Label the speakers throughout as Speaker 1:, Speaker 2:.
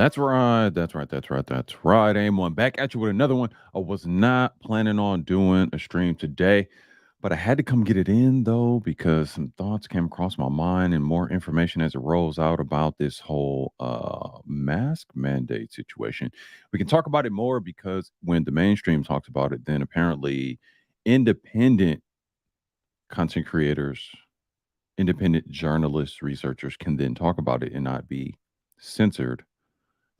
Speaker 1: That's right. That's right. That's right. That's right. Aim one back at you with another one. I was not planning on doing a stream today, but I had to come get it in though because some thoughts came across my mind and more information as it rolls out about this whole mask mandate situation. We can talk about it more because when the mainstream talks about it, then apparently independent content creators, independent journalists, researchers can then talk about it and not be censored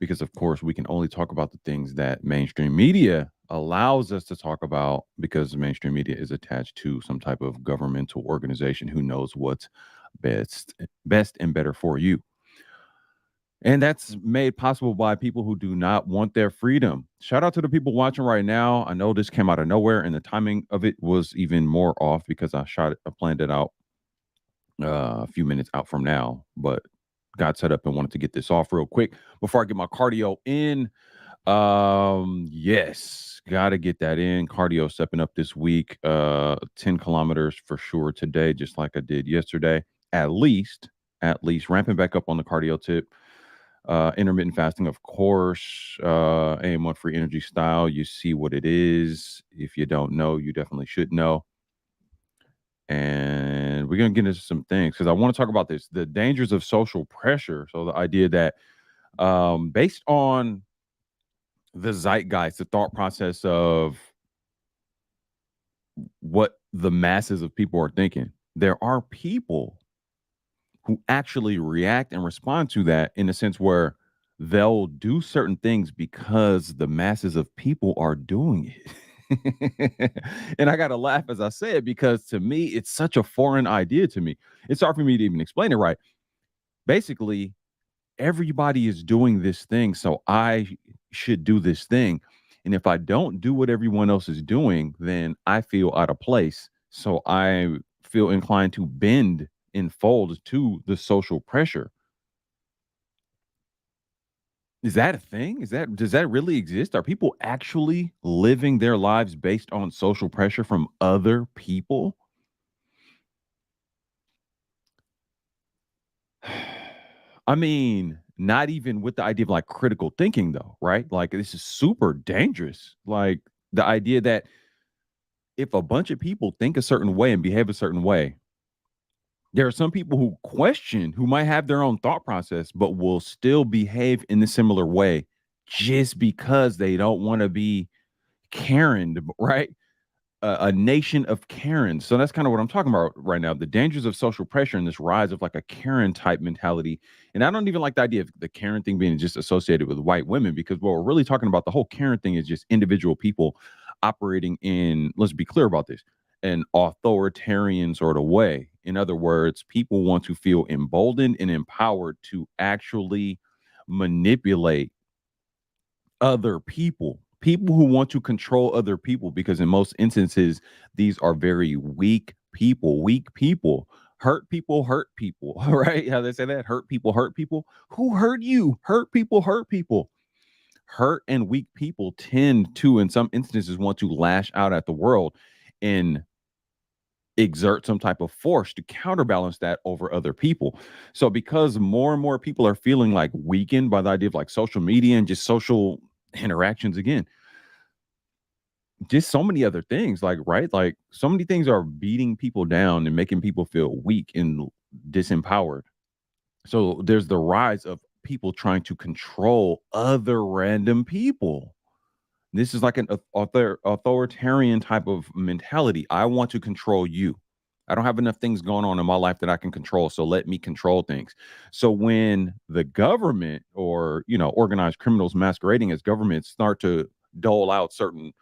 Speaker 1: because of course we can only talk about the things that mainstream media allows us to talk about because the mainstream media is attached to some type of governmental organization who knows what's best and better for you. And that's made possible by people who do not want their freedom. Shout out to the people watching right now. I know this came out of nowhere and the timing of it was even more off because I planned it out a few minutes out from now, but got set up and wanted to get this off real quick before I get my cardio in. Yes, gotta get that in. Cardio stepping up this week. 10 kilometers for sure today, just like I did yesterday. At least, at least ramping back up on the cardio tip. Intermittent fasting, of course. AM1 free energy style. You see what it is. If you don't know, you definitely should know. And we're gonna get into some things because I want to talk about this, the dangers of social pressure. So the idea that based on the zeitgeist, the thought process of what the masses of people are thinking, there are people who actually react and respond to that in a sense where they'll do certain things because the masses of people are doing it. And I got to laugh as I say it because to me, it's such a foreign idea to me. It's hard for me to even explain it right. Basically, everybody is doing this thing, so I should do this thing. And if I don't do what everyone else is doing, then I feel out of place. So I feel inclined to bend and fold to the social pressure. Is that a thing? Does that really exist? Are people actually living their lives based on social pressure from other people? I mean, not even with the idea of like critical thinking, though, right? Like, this is super dangerous. Like, the idea that if a bunch of people think a certain way and behave a certain way, there are some people who question, who might have their own thought process, but will still behave in a similar way just because they don't want to be Karen, right? A nation of Karens. So that's kind of what I'm talking about right now. The dangers of social pressure and this rise of like a Karen type mentality. And I don't even like the idea of the Karen thing being just associated with white women because what we're really talking about, the whole Karen thing is just individual people operating in, let's be clear about this, an authoritarian sort of way. In other words, people want to feel emboldened and empowered to actually manipulate other people, people who want to control other people, because in most instances, these are very weak people. Hurt people, right? How they say that? Hurt people hurt people. Who hurt you? Hurt people hurt people. Hurt and weak people tend to, in some instances, want to lash out at the world and exert some type of force to counterbalance that over other people. So because more and more people are feeling like weakened by the idea of like social media and just social interactions again, just so many other things, like, right, like so many things are beating people down and making people feel weak and disempowered. So there's the rise of people trying to control other random people. This is like an authoritarian type of mentality. I want to control you. I don't have enough things going on in my life that I can control, so let me control things. So when the government or, organized criminals masquerading as government start to dole out certain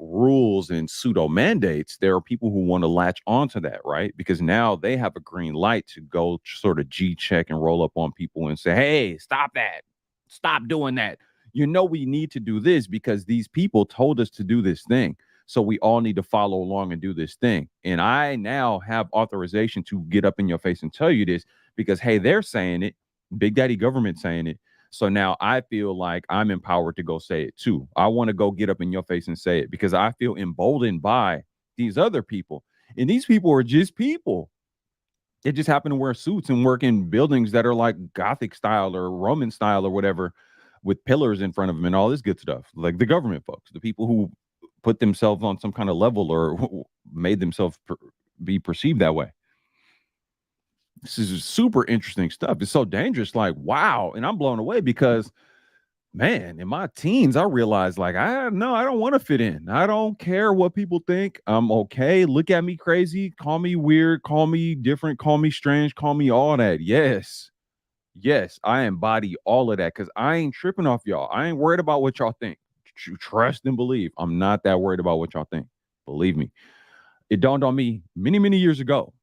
Speaker 1: rules and pseudo mandates, there are people who want to latch onto that, right? Because now they have a green light to go sort of G check and roll up on people and say, "Hey, stop that. Stop doing that. We need to do this because these people told us to do this thing. So we all need to follow along and do this thing." And I now have authorization to get up in your face and tell you this because, hey, they're saying it, Big Daddy government saying it. So now I feel like I'm empowered to go say it too. I want to go get up in your face and say it because I feel emboldened by these other people. And these people are just people. They just happen to wear suits and work in buildings that are like Gothic style or Roman style or whatever. with pillars in front of them and all this good stuff. Like the government folks, the people who put themselves on some kind of level or made themselves be perceived that way. This is super interesting stuff. It's so dangerous. Like, wow. And I'm blown away because, man, in my teens, I realized, like, I no, I don't want to fit in. I don't care what people think. I'm okay. Look at me crazy. Call me weird. Call me different. Call me strange. Call me all that. Yes. Yes. I embody all of that because I ain't tripping off y'all. I ain't worried about what y'all think. Trust and believe. I'm not that worried about what y'all think. Believe me. It dawned on me many, many years ago.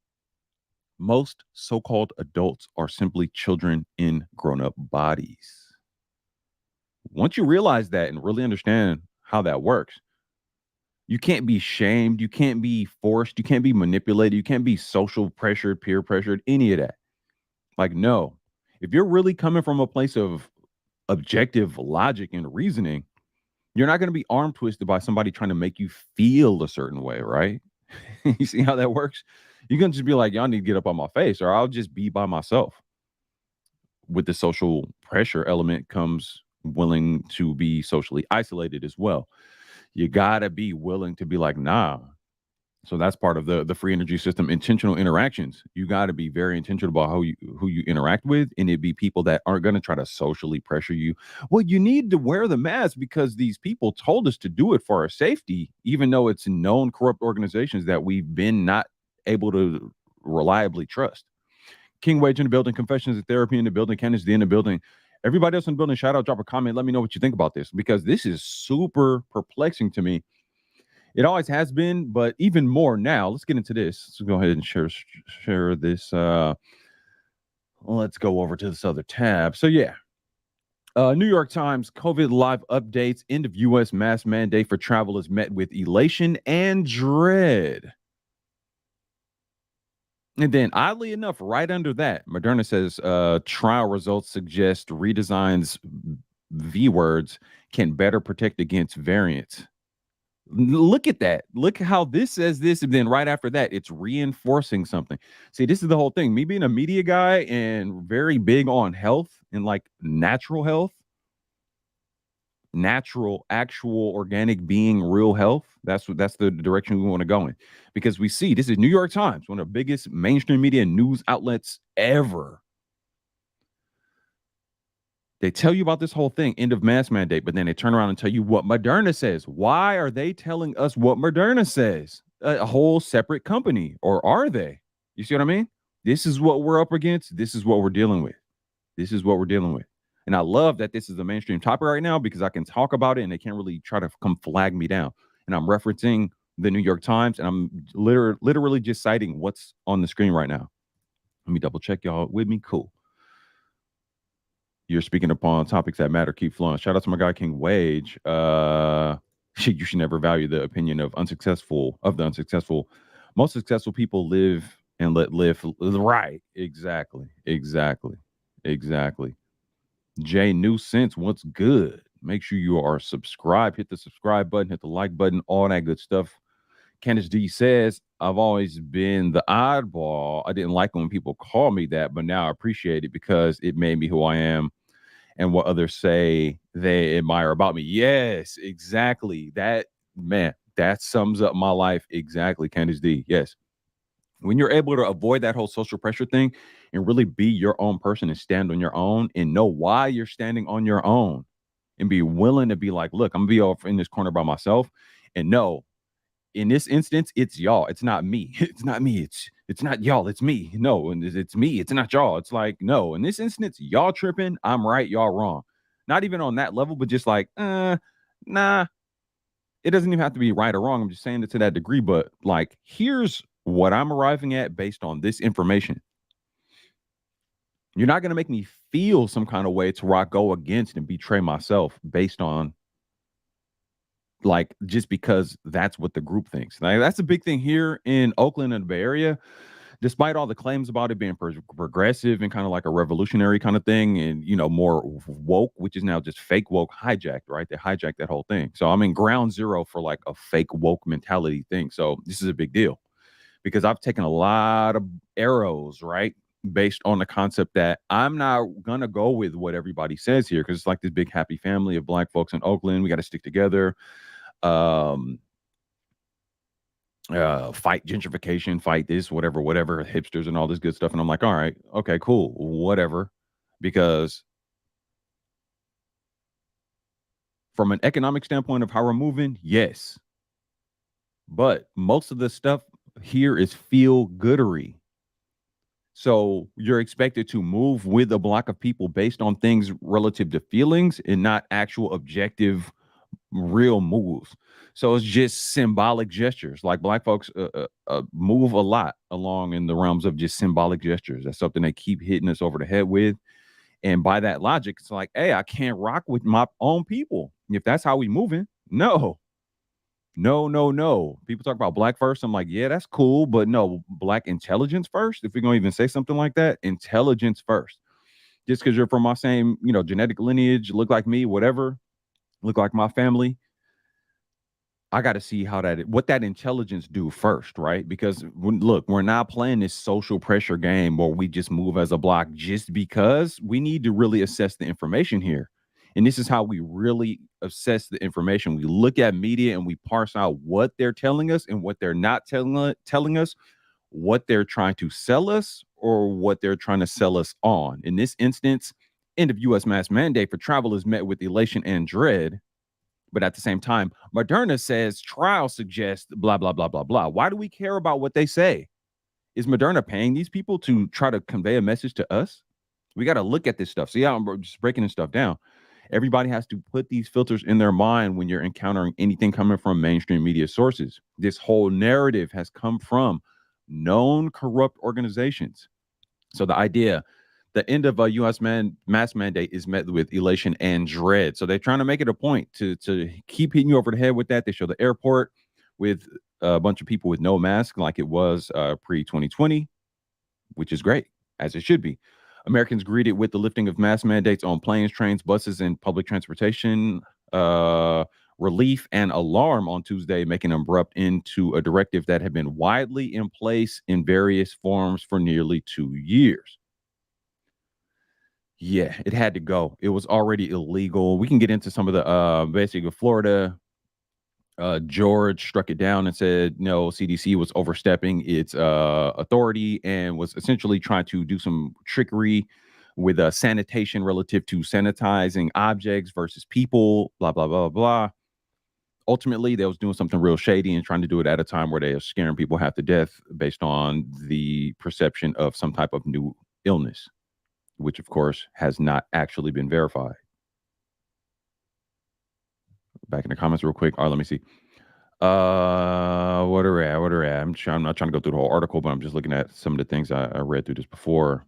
Speaker 1: Most so called adults are simply children in grown up bodies. Once you realize that and really understand how that works, you can't be shamed, you can't be forced, you can't be manipulated, you can't be social pressured, peer pressured, any of that. Like, no, if you're really coming from a place of objective logic and reasoning, you're not going to be arm twisted by somebody trying to make you feel a certain way, right? You see how that works? You can just be like, y'all need to get up on my face, or I'll just be by myself. With the social pressure element comes willing to be socially isolated as well. You gotta be willing to be like, nah. So that's part of the free energy system. Intentional interactions. You got to be very intentional about who you interact with, and it be people that aren't going to try to socially pressure you. Well, you need to wear the mask because these people told us to do it for our safety, even though it's known corrupt organizations that we've been not able to reliably trust. King Wage in the building, Confessions of Therapy in the building, Kenneth D in the building. Everybody else in the building, shout out, drop a comment, let me know what you think about this because this is super perplexing to me. It always has been, but even more now. Let's get into this. Let's go ahead and share this. Let's go over to this other tab. So yeah, New York Times COVID live updates. End of U.S. mask mandate for travel is met with elation and dread. And then, oddly enough, right under that, Moderna says trial results suggest redesigns V words can better protect against variants. Look at that. Look how this says this, and then right after that, it's reinforcing something. See, this is the whole thing. Me being a media guy and very big on health and like natural health, natural, actual, organic being, real health. That's the direction we want to go in. Because we see this is New York Times, one of the biggest mainstream media news outlets ever. They tell you about this whole thing, end of mask mandate, but then they turn around and tell you what Moderna says. Why are they telling us what Moderna says? A whole separate company, or are they? You see what I mean? This is what we're up against. This is what we're dealing with. This is what we're dealing with. And I love that this is a mainstream topic right now because I can talk about it and they can't really try to come flag me down. And I'm referencing the New York Times and I'm literally just citing what's on the screen right now. Let me double check y'all with me. Cool. You're speaking upon topics that matter. Keep flowing. Shout out to my guy King Wage. You should never value the opinion of the unsuccessful. Most successful people live and let live. Right. Exactly. Jay New Sense, what's good? Make sure you are subscribed. Hit the subscribe button, hit the like button, all that good stuff. Candace D says, I've always been the oddball. I didn't like when people call me that, but now I appreciate it because it made me who I am and what others say they admire about me. Yes, exactly. That, man, that sums up my life exactly, Candace D. Yes. When you're able to avoid that whole social pressure thing and really be your own person and stand on your own and know why you're standing on your own and be willing to be like, look, I'm gonna be off in this corner by myself. And no, in this instance, it's y'all. It's not me. It's not me. It's not y'all. It's me. No, and it's me. It's not y'all. It's like, no, in this instance, y'all tripping. I'm right. Y'all wrong. Not even on that level, but just like, nah. It doesn't even have to be right or wrong. I'm just saying it to that degree. But like, here's what I'm arriving at based on this information. You're not going to make me feel some kind of way to where I go against and betray myself based on like just because that's what the group thinks. Like that's a big thing here in Oakland and the Bay Area. Despite all the claims about it being progressive and kind of like a revolutionary kind of thing, and more woke, which is now just fake woke hijacked, right? They hijacked that whole thing. So I'm in ground zero for like a fake woke mentality thing. So this is a big deal because I've taken a lot of arrows, right? based on the concept that I'm not gonna go with what everybody says here because it's like this big happy family of black folks in Oakland. We got to stick together. Um, fight gentrification, fight this, whatever, hipsters and all this good stuff. And I'm like, all right, okay, cool, whatever. Because from an economic standpoint of how we're moving, yes. But most of the stuff here is feel goodery. So you're expected to move with a block of people based on things relative to feelings and not actual objective real moves. So it's just symbolic gestures. Like black folks move a lot along in the realms of just symbolic gestures. That's something they keep hitting us over the head with. And by that logic, it's like, hey, I can't rock with my own people. If that's how we moving, no, no, no, no. People talk about black first. I'm like, yeah, that's cool, but no, black intelligence first. If we're gonna even say something like that, intelligence first. Just because you're from my same, genetic lineage, look like me, whatever, look like my family, I got to see what that intelligence do first, right? Because look, we're not playing this social pressure game where we just move as a block just because. We need to really assess the information here. And this is how we really assess the information. We look at media and we parse out what they're telling us and what they're not telling us, what they're trying to sell us or what they're trying to sell us on. In this instance, end of U.S. mass mandate for travel is met with elation and dread. But at the same time, Moderna says trial suggests blah, blah, blah, blah, blah. Why do we care about what they say? Is Moderna paying these people to try to convey a message to us? We got to look at this stuff. See how I'm just breaking this stuff down. Everybody has to put these filters in their mind when you're encountering anything coming from mainstream media sources. This whole narrative has come from known corrupt organizations. So the end of a U.S. mass mandate is met with elation and dread. So they're trying to make it a point to keep hitting you over the head with that. They show the airport with a bunch of people with no mask, like it was pre-2020, which is great, as it should be. Americans greeted with the lifting of mask mandates on planes, trains, buses, and public transportation. Relief and alarm on Tuesday, making an abrupt end to a directive that had been widely in place in various forms for nearly 2 years. Yeah, it had to go. It was already illegal. We can get into some of the basically Florida. George struck it down and said no, CDC was overstepping its authority and was essentially trying to do some trickery with sanitation relative to sanitizing objects versus people, blah, blah, blah, blah. Ultimately, they was doing something real shady and trying to do it at a time where they are scaring people half to death based on the perception of some type of new illness, which of course has not actually been verified. Back in the comments real quick. All right, let me see. What are we at? I'm not trying to go through the whole article, but I'm just looking at some of the things I read through this before.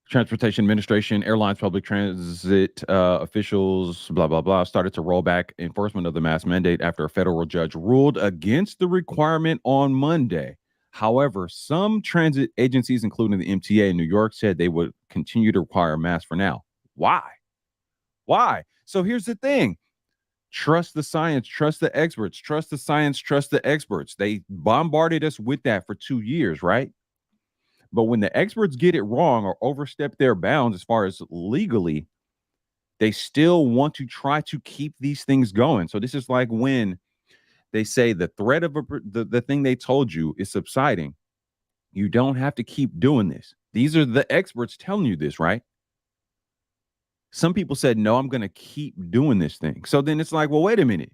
Speaker 1: Transportation Administration, airlines, public transit officials, blah, blah, blah, started to roll back enforcement of the mask mandate after a federal judge ruled against the requirement on Monday. However, some transit agencies, including the MTA in New York, said they would continue to require masks for now. Why? Why? So here's the thing. Trust the science, trust the experts, trust the science, trust the experts. They bombarded us with that for 2 years, right? But when the experts get it wrong or overstep their bounds as far as legally, they still want to try to keep these things going. So this is like when they say the threat of the thing they told you is subsiding. You don't have to keep doing this. These are the experts telling you this, right? Some people said, no, I'm going to keep doing this thing. So then it's like, well, wait a minute.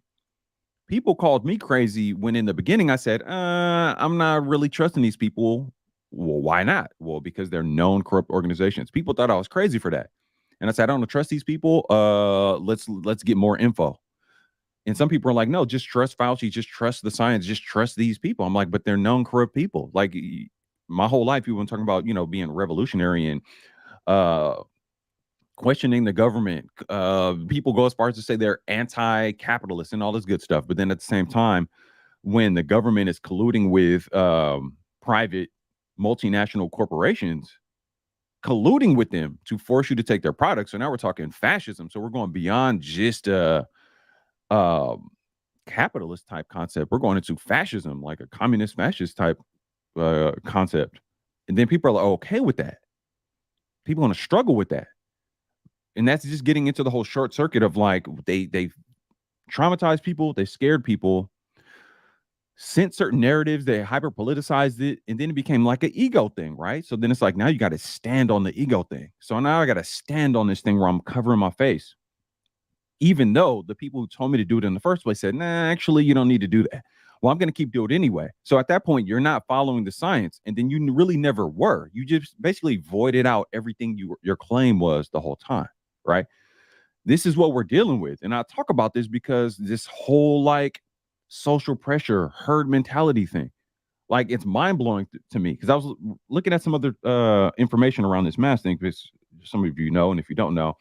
Speaker 1: People called me crazy when in the beginning I said, I'm not really trusting these people. Well, why not? Well, because they're known corrupt organizations. People thought I was crazy for that. And I said, I don't trust these people. Let's get more info. And some people are like, no, just trust Fauci, just trust the science, just trust these people. I'm like, but they're known corrupt people. Like my whole life, people have been talking about, being revolutionary and questioning the government. People go as far as to say they're anti-capitalist and all this good stuff. But then at the same time, when the government is colluding with private multinational corporations, colluding with them to force you to take their products. So now we're talking fascism. So we're going beyond just capitalist type concept. We're going into fascism, like a communist fascist type concept. And then people are like, okay with that. People want to struggle with that. And that's just getting into the whole short circuit of like they traumatized people, they scared people, sent certain narratives, they hyper politicized it, and then it became like an ego thing, right? So then it's like now you got to stand on the ego thing. So now I got to stand on this thing where I'm covering my face, even though the people who told me to do it in the first place said, nah, actually, you don't need to do that. Well, I'm going to keep doing it anyway. So at that point, you're not following the science, and then you really never were. You just basically voided out everything your claim was the whole time, right? This is what we're dealing with. And I talk about this because this whole like social pressure, herd mentality thing, like it's mind blowing to me because I was looking at some other information around this mass thing because some of you know, and if you don't know,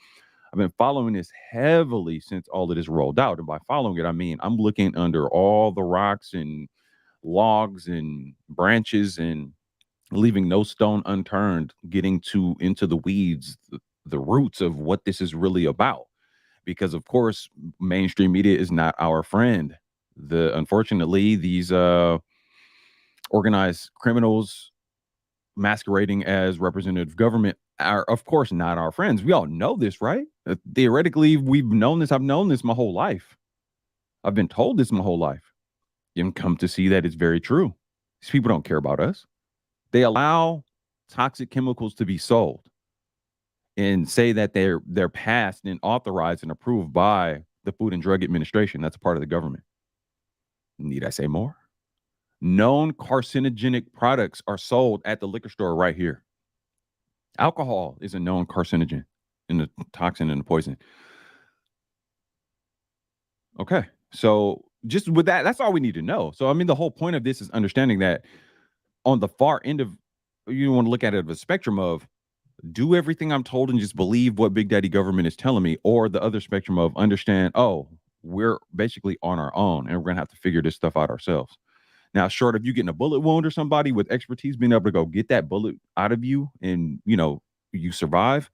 Speaker 1: I've been following this heavily since all of this rolled out. And by following it, I mean I'm looking under all the rocks and logs and branches and leaving no stone unturned, getting to into the weeds, the roots of what this is really about. Because of course, mainstream media is not our friend. Unfortunately, these organized criminals masquerading as representative government are of course not our friends. We all know this, right? Theoretically, we've known this. I've known this my whole life. I've been told this my whole life. You come to see that it's very true. These people don't care about us. They allow toxic chemicals to be sold and say that they're passed and authorized and approved by the Food and Drug Administration. That's a part of the government. Need I say more? Known carcinogenic products are sold at the liquor store right here. Alcohol is a known carcinogen in the toxin and the poison. Okay. So just with that, that's all we need to know. So I mean, the whole point of this is understanding that on the far end of you want to look at it of a spectrum of do everything I'm told and just believe what Big Daddy government is telling me, or the other spectrum of understand, oh, we're basically on our own and we're gonna have to figure this stuff out ourselves. Now, short of you getting a bullet wound or somebody with expertise being able to go get that bullet out of you and you survive,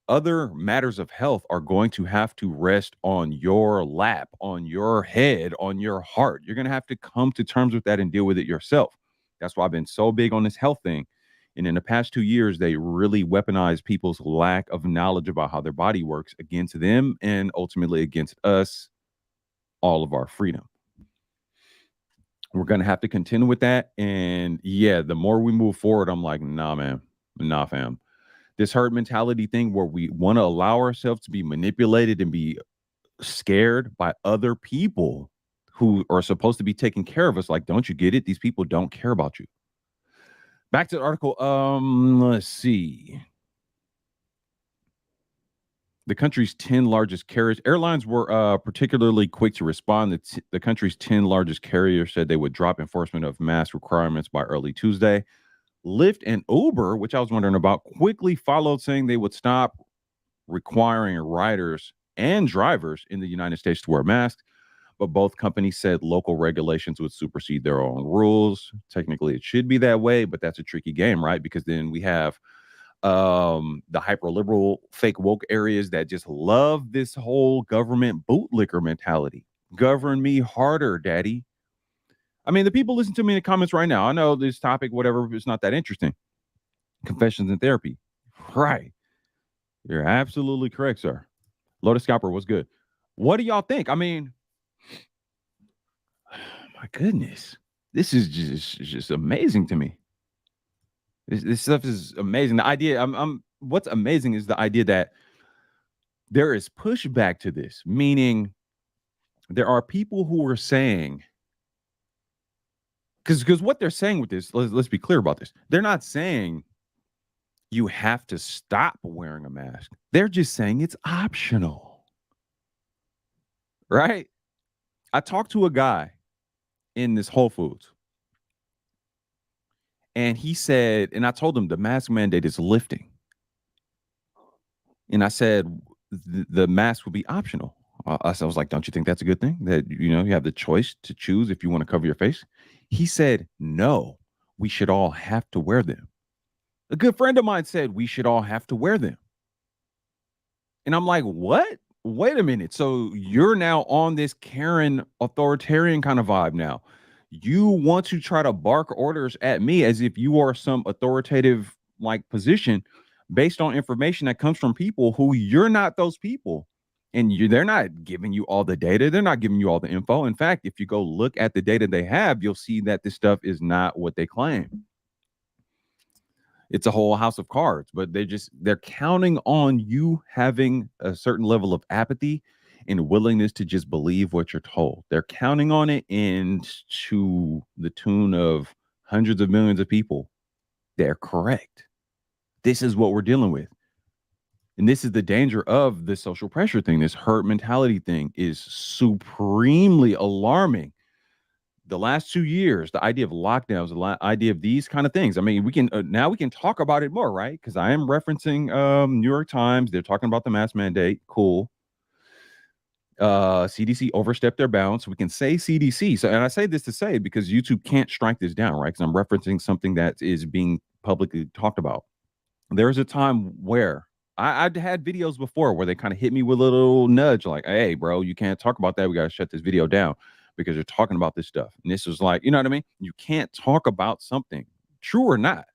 Speaker 1: other matters of health are going to have to rest on your lap, on your head, on your heart. You're going to have to come to terms with that and deal with it yourself. That's why I've been so big on this health thing. And in the past 2 years, they really weaponized people's lack of knowledge about how their body works against them and ultimately against us, all of our freedom. We're going to have to contend with that. And yeah, the more we move forward, I'm like, nah, man, nah, fam. This herd mentality thing where we want to allow ourselves to be manipulated and be scared by other people who are supposed to be taking care of us. Like, don't you get it? These people don't care about you. Back to the article. Let's see. The country's 10 largest carriers. Airlines were particularly quick to respond. The country's 10 largest carriers said they would drop enforcement of mask requirements by early Tuesday. Lyft and Uber, which I was wondering about, quickly followed, saying they would stop requiring riders and drivers in the United States to wear masks. But both companies said local regulations would supersede their own rules. Technically, it should be that way, but that's a tricky game, right? Because then we have the hyper liberal fake woke areas that just love this whole government bootlicker mentality. Govern me harder, daddy. I mean, the people listen to me in the comments right now. I know this topic, whatever, it's not that interesting. Confessions and therapy. Right. You're absolutely correct, sir. Lotus Scalper was good. What do y'all think? I mean, my goodness. This is just amazing to me. This stuff is amazing. The idea, what's amazing is the idea that there is pushback to this, meaning there are people who are saying, because what they're saying with this, let's be clear about this. They're not saying you have to stop wearing a mask. They're just saying it's optional. Right? I talked to a guy in this Whole Foods. And he said, and I told him the mask mandate is lifting. And I said, the mask will be optional. I was like, don't you think that's a good thing? That, you have the choice to choose if you want to cover your face? He said, no, we should all have to wear them. A good friend of mine said we should all have to wear them. And I'm like, what? wait a minute. So you're now on this Karen authoritarian kind of vibe now. You want to try to bark orders at me as if you are some authoritative like position based on information that comes from people who you're not those people. And they're not giving you all the data. They're not giving you all the info. In fact, if you go look at the data they have, you'll see that this stuff is not what they claim. It's a whole house of cards, but they're counting on you having a certain level of apathy and willingness to just believe what you're told. They're counting on it, and to the tune of hundreds of millions of people, they're correct. This is what we're dealing with. And this is the danger of the social pressure thing. This herd mentality thing is supremely alarming. The last 2 years, the idea of lockdowns, the idea of these kind of things. I mean, we can now we can talk about it more, right? Because I am referencing New York Times. They're talking about the mask mandate. Cool. CDC overstepped their bounds. So we can say CDC. So, and I say this to say because YouTube can't strike this down, right? Because I'm referencing something that is being publicly talked about. There's a time where I'd had videos before where they kind of hit me with a little nudge, like, "Hey, bro, you can't talk about that. We got to shut this video down because you're talking about this stuff." And this was like, you know what I mean? You can't talk about something, true or not,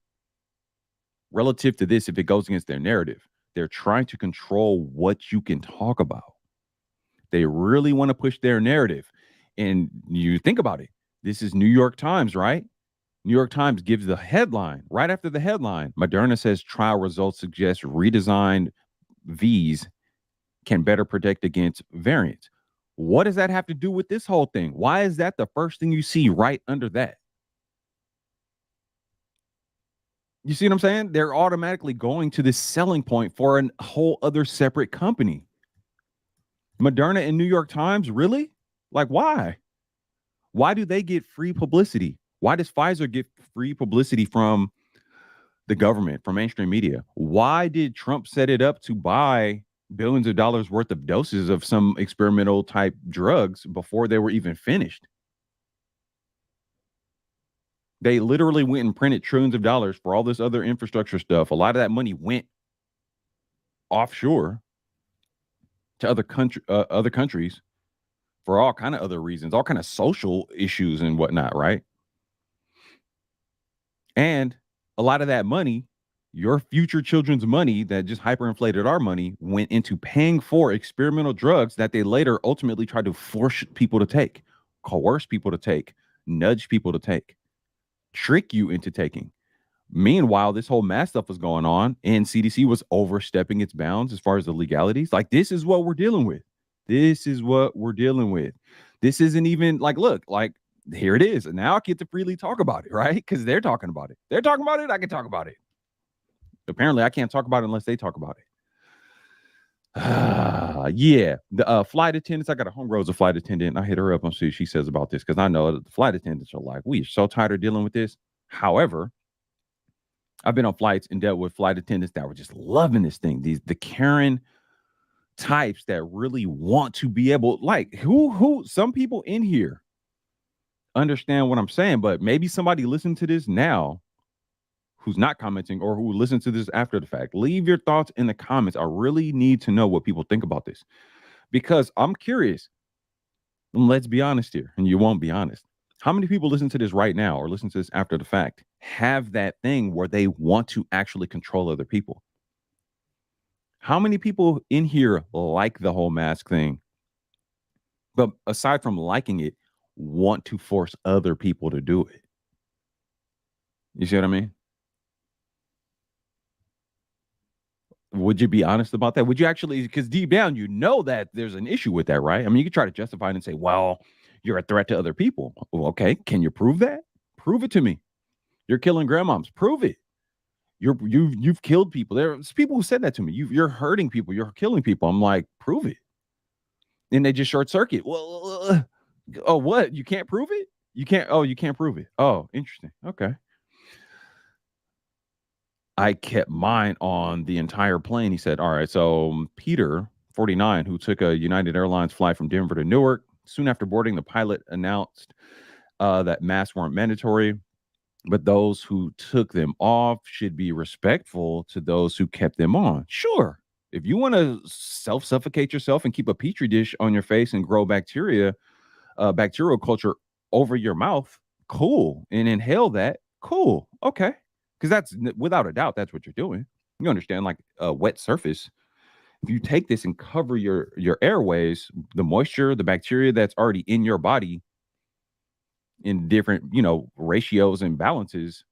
Speaker 1: relative to this if it goes against their narrative. They're trying to control what you can talk about. They really want to push their narrative. And you think about it. This is New York Times, right? New York Times gives the headline right after the headline. Moderna says trial results suggest redesigned V's can better protect against variants. What does that have to do with this whole thing? Why is that the first thing you see right under that? You see what I'm saying? They're automatically going to this selling point for a whole other separate company. Moderna and New York Times, really? Like, why? Why do they get free publicity? Why does Pfizer get free publicity from the government, from mainstream media? Why did Trump set it up to buy billions of dollars worth of doses of some experimental type drugs before they were even finished? They literally went and printed trillions of dollars for all this other infrastructure stuff. A lot of that money went offshore to other countries for all kind of other reasons, all kind of social issues and whatnot, right? And a lot of that money, your future children's money that just hyperinflated our money, went into paying for experimental drugs that they later ultimately tried to force people to take, coerce people to take, nudge people to take, trick you into taking. Meanwhile, this whole mass stuff was going on and CDC was overstepping its bounds as far as the legalities. Like, this is what we're dealing with. This is what we're dealing with. This isn't even like, look, like, here it is. And now I get to freely talk about it, right? Because they're talking about it. They're talking about it. I can talk about it. Apparently, I can't talk about it unless they talk about it. Yeah, the flight attendants. I got a homegirl's a flight attendant. I hit her up and see what she says about this because I know that the flight attendants are like, we are so tired of dealing with this. However, I've been on flights and dealt with flight attendants that were just loving this thing. The Karen types that really want to be able, like, who some people in here understand what I'm saying, but maybe somebody listen to this now who's not commenting or who listens to this after the fact. Leave your thoughts in the comments. I really need to know what people think about this because I'm curious. And let's be honest here, and you won't be honest. How many people listen to this right now or listen to this after the fact have that thing where they want to actually control other people? How many people in here like the whole mask thing? But aside from liking it, want to force other people to do it. You see what I mean? Would you be honest about that? Would you actually, because deep down, you know that there's an issue with that, right? I mean, you could try to justify it and say, well, you're a threat to other people. Well, okay, can you prove that? Prove it to me. You're killing grandmoms. Prove it. You've killed people. There's people who said that to me. You're hurting people. You're killing people. I'm like, prove it. And they just short circuit. Well, oh, what? You can't prove it? You can't. Oh, you can't prove it. Oh, interesting. Okay. I kept mine on the entire plane. He said, all right, so Peter, 49, who took a United Airlines flight from Denver to Newark, soon after boarding, the pilot announced that masks weren't mandatory, but those who took them off should be respectful to those who kept them on. Sure. If you want to self-suffocate yourself and keep a petri dish on your face and grow bacterial culture over your mouth, cool. And inhale that, cool. Okay. Because without a doubt, that's what you're doing. You understand, like a wet surface. If you take this and cover your airways, the moisture, the bacteria that's already in your body in different, ratios and balances,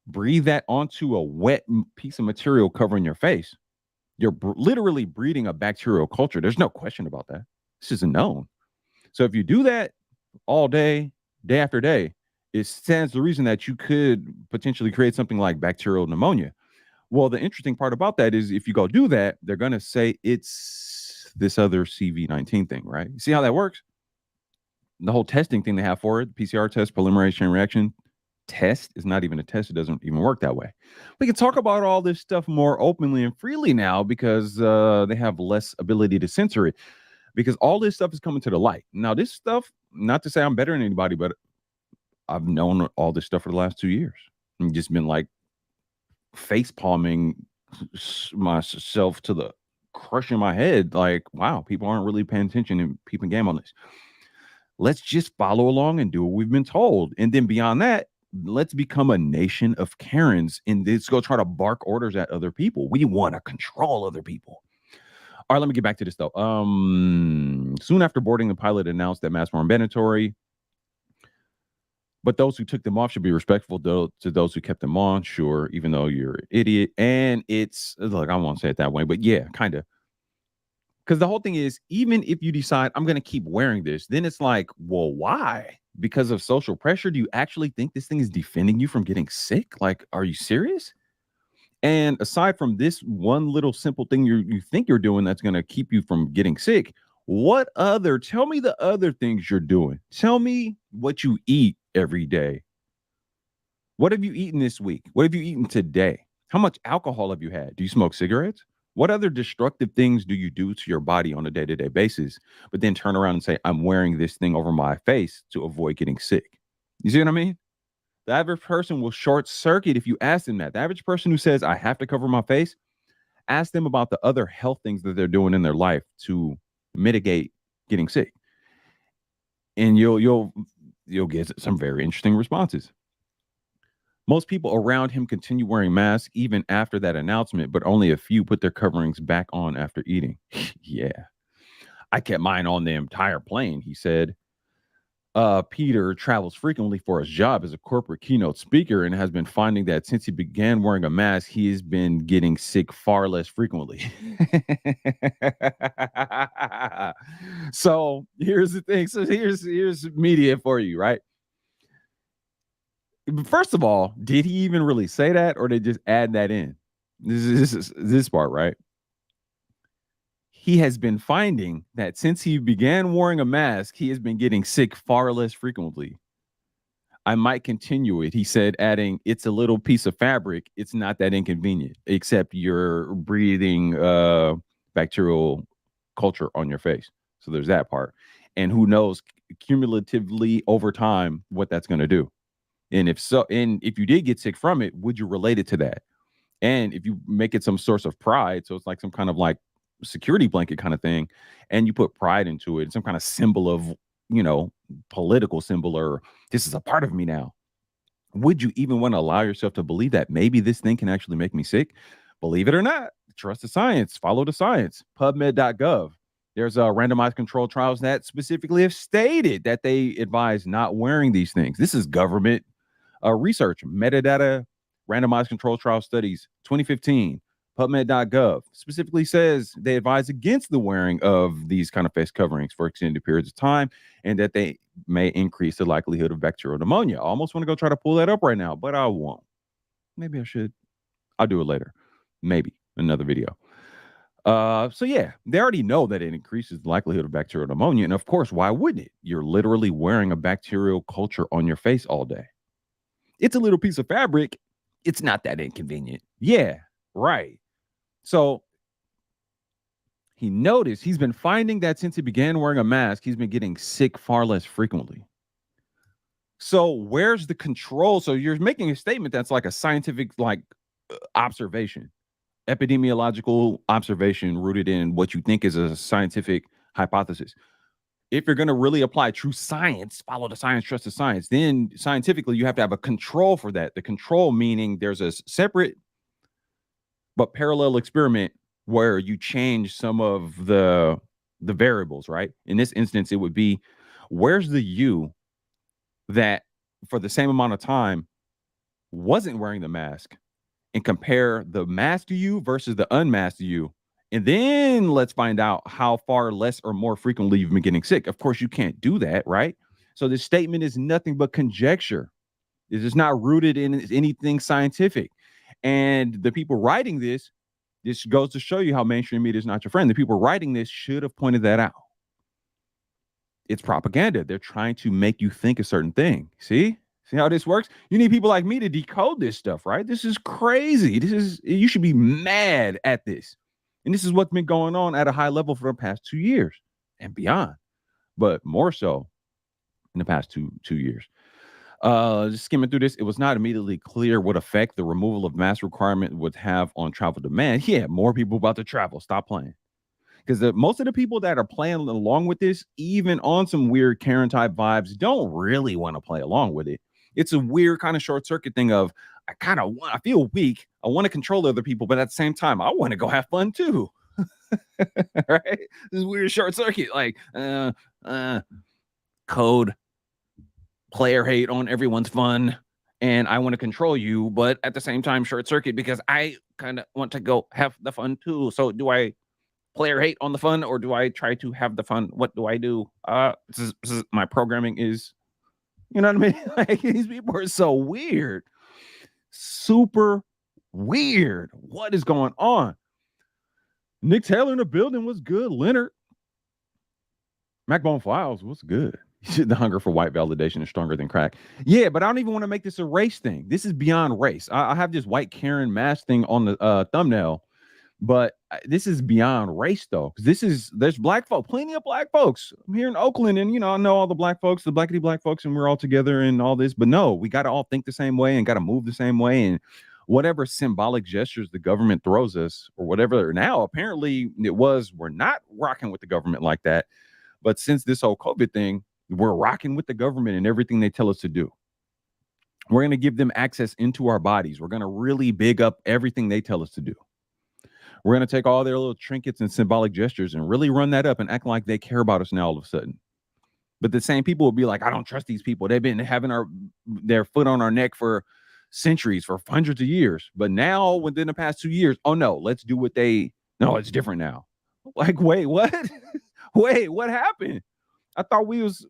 Speaker 1: breathe that onto a wet piece of material covering your face. You're literally breeding a bacterial culture. There's no question about that. This is known. So if you do that all day, day after day, it stands to reason that you could potentially create something like bacterial pneumonia. Well, the interesting part about that is if you go do that, they're going to say it's this other CV19 thing, right? You see how that works? The whole testing thing they have for it, the PCR test, polymerase chain reaction test, is not even a test. It doesn't even work that way. We can talk about all this stuff more openly and freely now because they have less ability to censor it, because all this stuff is coming to the light. Now, this stuff, not to say I'm better than anybody, but I've known all this stuff for the last 2 years and just been like face palming myself to the crushing my head. Like, wow, people aren't really paying attention and peeping game on this. Let's just follow along and do what we've been told. And then beyond that, let's become a nation of Karens and let's go try to bark orders at other people. We want to control other people. All right, let me get back to this though. Soon after boarding, the pilot announced that masks were mandatory, but those who took them off should be respectful to those who kept them on. Sure, even though you're an idiot. And it's, look, I won't say it that way, but yeah, kind of. Because the whole thing is, even if you decide I'm going to keep wearing this, then it's like, well, why? Because of social pressure? Do you actually think this thing is defending you from getting sick? Like, are you serious? And aside from this one little simple thing you think you're doing that's going to keep you from getting sick, tell me the other things you're doing. Tell me what you eat every day. What have you eaten this week? What have you eaten today? How much alcohol have you had? Do you smoke cigarettes? What other destructive things do you do to your body on a day-to-day basis, but then turn around and say, I'm wearing this thing over my face to avoid getting sick? You see what I mean? The average person will short circuit if you ask them that. The average person who says, I have to cover my face, ask them about the other health things that they're doing in their life to mitigate getting sick. And you'll get some very interesting responses. Most people around him continue wearing masks even after that announcement, but only a few put their coverings back on after eating. Yeah. I kept mine on the entire plane, he said. Peter travels frequently for his job as a corporate keynote speaker and has been finding that since he began wearing a mask, he has been getting sick far less frequently. So here's the thing. So here's media for you, right? First of all, did he even really say that, or they just add that in? This part, right? He has been finding that since he began wearing a mask, he has been getting sick far less frequently. I might continue it, he said, adding, it's a little piece of fabric. It's not that inconvenient, except you're breathing bacterial culture on your face. So there's that part. And who knows cumulatively over time what that's going to do. And if you did get sick from it, would you relate it to that? And if you make it some source of pride, so it's like some kind of like security blanket kind of thing, and you put pride into it, some kind of symbol of, political symbol, or this is a part of me now. Would you even want to allow yourself to believe that maybe this thing can actually make me sick? Believe it or not, trust the science, follow the science. PubMed.gov. There's randomized controlled trials that specifically have stated that they advise not wearing these things. This is government research, metadata, randomized controlled trial studies, 2015. PubMed.gov specifically says they advise against the wearing of these kind of face coverings for extended periods of time, and that they may increase the likelihood of bacterial pneumonia. I almost want to go try to pull that up right now, but I won't. Maybe I should. I'll do it later. Maybe another video. So yeah, they already know that it increases the likelihood of bacterial pneumonia. And of course, why wouldn't it? You're literally wearing a bacterial culture on your face all day. It's a little piece of fabric. It's not that inconvenient. Yeah, right. So he noticed he's been finding that since he began wearing a mask, he's been getting sick far less frequently. So where's the control? So you're making a statement that's like a scientific observation. epidemiological observation rooted in what you think is a scientific hypothesis. If you're going to really apply true science, follow the science, trust the science, then scientifically you have to have a control for that. The control meaning there's a separate but parallel experiment where you change some of the variables, right? In this instance, it would be where's the you that for the same amount of time wasn't wearing the mask, and compare the masked you versus the unmasked you. And then let's find out how far less or more frequently you've been getting sick. Of course, you can't do that, right? So this statement is nothing but conjecture. It is not rooted in anything scientific. And the people writing this goes to show you how mainstream media is not your friend. The people writing this should have pointed that out. It's propaganda. They're trying to make you think a certain thing. See how this works? You need people like me to decode this stuff, right? This is crazy. You should be mad at this. And this is what's been going on at a high level for the past 2 years and beyond, but more so in the past two years. Just skimming through this, it was not immediately clear what effect the removal of mask requirement would have on travel demand. Yeah, more people about to travel. Stop playing. Because most of the people that are playing along with this, even on some weird Karen type vibes, don't really want to play along with it. It's a weird kind of short circuit thing of I feel weak. I want to control other people, but at the same time, I want to go have fun too. Right? This weird short circuit, like code player hate on everyone's fun, and I want to control you, but at the same time, short circuit because I kind of want to go have the fun too. So do I player hate on the fun, or do I try to have the fun? What do I do? This is my programming is, you know what I mean? Like, these people are so weird, super weird. What is going on? Nick Taylor in the building was good. Leonard MacBone Files was good. The hunger for white validation is stronger than crack. Yeah, but I don't even want to make this a race thing. This is beyond race. I have this white Karen mask thing on the thumbnail, but this is beyond race though, because there's black folk, plenty of black folks. I'm here in Oakland, and I know all the black folks, the blackity black folks, and we're all together and all this. But no, we got to all think the same way and got to move the same way. And whatever symbolic gestures the government throws us, or whatever. Now, apparently, we're not rocking with the government like that. But since this whole COVID thing, we're rocking with the government and everything they tell us to do. We're going to give them access into our bodies. We're going to really big up everything they tell us to do. We're going to take all their little trinkets and symbolic gestures and really run that up and act like they care about us now all of a sudden. But the same people will be like, I don't trust these people. They've been having their foot on our neck for centuries, for hundreds of years. But now, within the past 2 years, oh no, let's do no, it's different now. Like, wait, what? Wait, what happened? I thought we was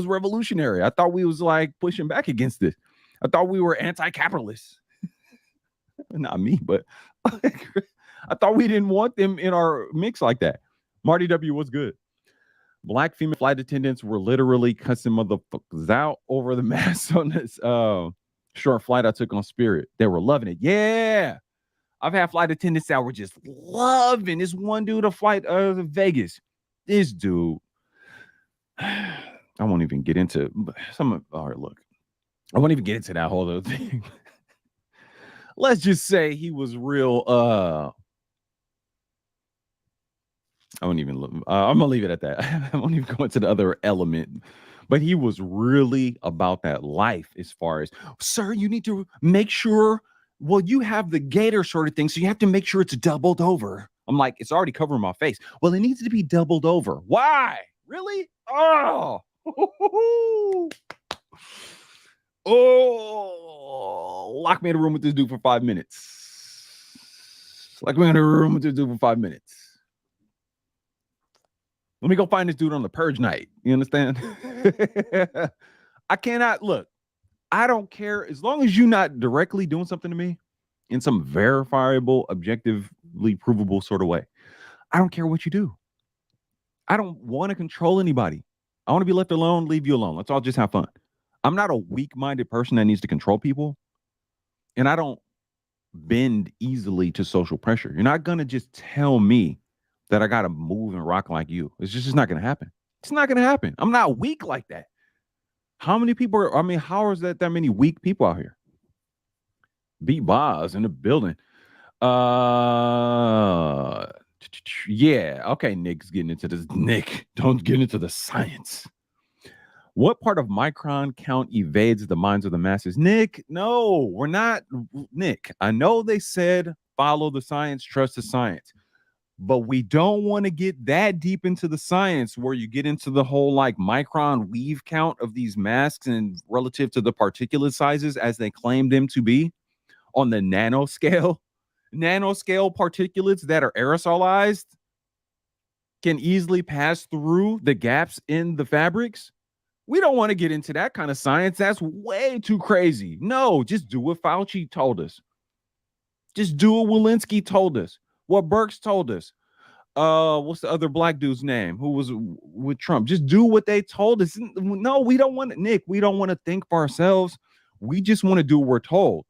Speaker 1: revolutionary. I thought we was like pushing back against this. I thought we were anti-capitalist. Not me, but I thought we didn't want them in our mix like that. Marty W was good. Black female flight attendants were literally cussing motherfuckers out over the mask on this short flight I took on Spirit. They were loving it. Yeah. I've had flight attendants that were just loving this one dude, a flight to Vegas. This dude, I won't even get into all right, look. I won't even get into that whole other thing. Let's just say he was real. I won't even look. I'm gonna leave it at that. I won't even go into the other element. But he was really about that life as far as, sir, you need to make sure, well, you have the gator sort of thing, so you have to make sure it's doubled over. I'm like, it's already covering my face. Well, it needs to be doubled over. Why? Really? Oh. Oh, lock me in a room with this dude for 5 minutes. Lock me in a room with this dude for 5 minutes. Let me go find this dude on the purge night. You understand? I cannot look. I don't care as long as you're not directly doing something to me in some verifiable, objectively provable sort of way. I don't care what you do. I don't want to control anybody. I want to be left alone, leave you alone. Let's all just have fun. I'm not a weak-minded person that needs to control people. And I don't bend easily to social pressure. You're not going to just tell me that I got to move and rock like you. It's just not going to happen. It's not going to happen. I'm not weak like that. How many people how is that many weak people out here? Beat Boz in the building. Uh, yeah. Okay, Nick's getting into this. Nick, don't get into the science. What part of micron count evades the minds of the masses? Nick, no, we're not. Nick, I know they said follow the science, trust the science, but we don't want to get that deep into the science where you get into the whole like micron weave count of these masks and relative to the particulate sizes as they claim them to be on the nanoscale. Nanoscale particulates that are aerosolized can easily pass through the gaps in the fabrics. We don't want to get into that kind of science. That's way too crazy. No, just do what Fauci told us. Just do what Walensky told us. What Birx told us. What's the other black dude's name who was with Trump? Just do what they told us. No, we don't want to, Nick. We don't want to think for ourselves. We just want to do what we're told.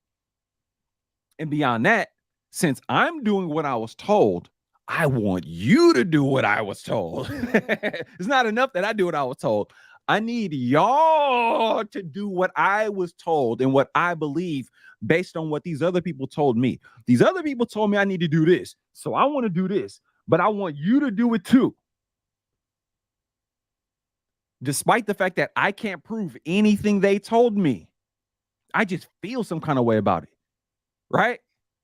Speaker 1: And beyond that, since I'm doing what I was told, I want you to do what I was told. It's not enough that I do what I was told. I need y'all to do what I was told and what I believe based on what these other people told me. These other people told me I need to do this. So I want to do this, but I want you to do it too. Despite the fact that I can't prove anything they told me, I just feel some kind of way about it. Right?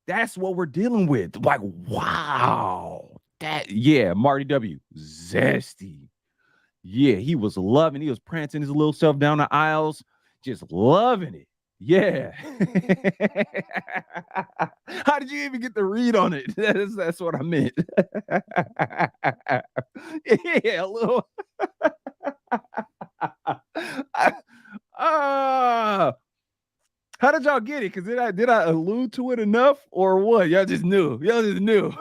Speaker 1: That's what we're dealing with. Like, wow. Yeah, Marty W. Zesty. Yeah, he was loving. He was prancing his little self down the aisles, just loving it. Yeah. How did you even get the read on it? That's what I meant. Yeah, a little. How did y'all get it? Because did I allude to it enough or what? Y'all just knew. Y'all just knew.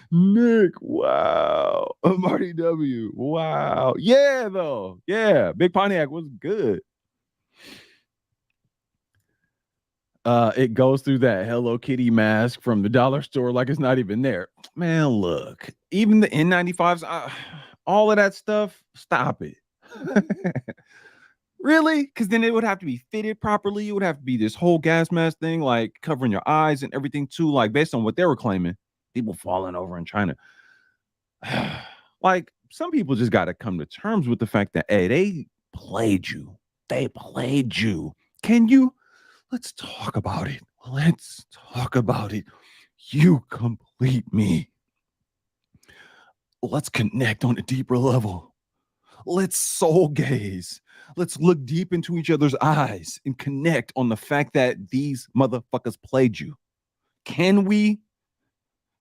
Speaker 1: Nick, wow. Marty W. Wow. Yeah, though. Yeah. Big Pontiac was good. It goes through that Hello Kitty mask from the dollar store like it's not even there. Man, look, even the N95s, all of that stuff, stop it. Really? Because then it would have to be fitted properly. It would have to be this whole gas mask thing, like covering your eyes and everything too. Like based on what they were claiming, people falling over in China. Like some people just got to come to terms with the fact that hey, they played you. They played you. Can you? Let's talk about it. Let's talk about it. You complete me. Let's connect on a deeper level. Let's soul gaze. Let's look deep into each other's eyes and connect on the fact that these motherfuckers played you. Can we?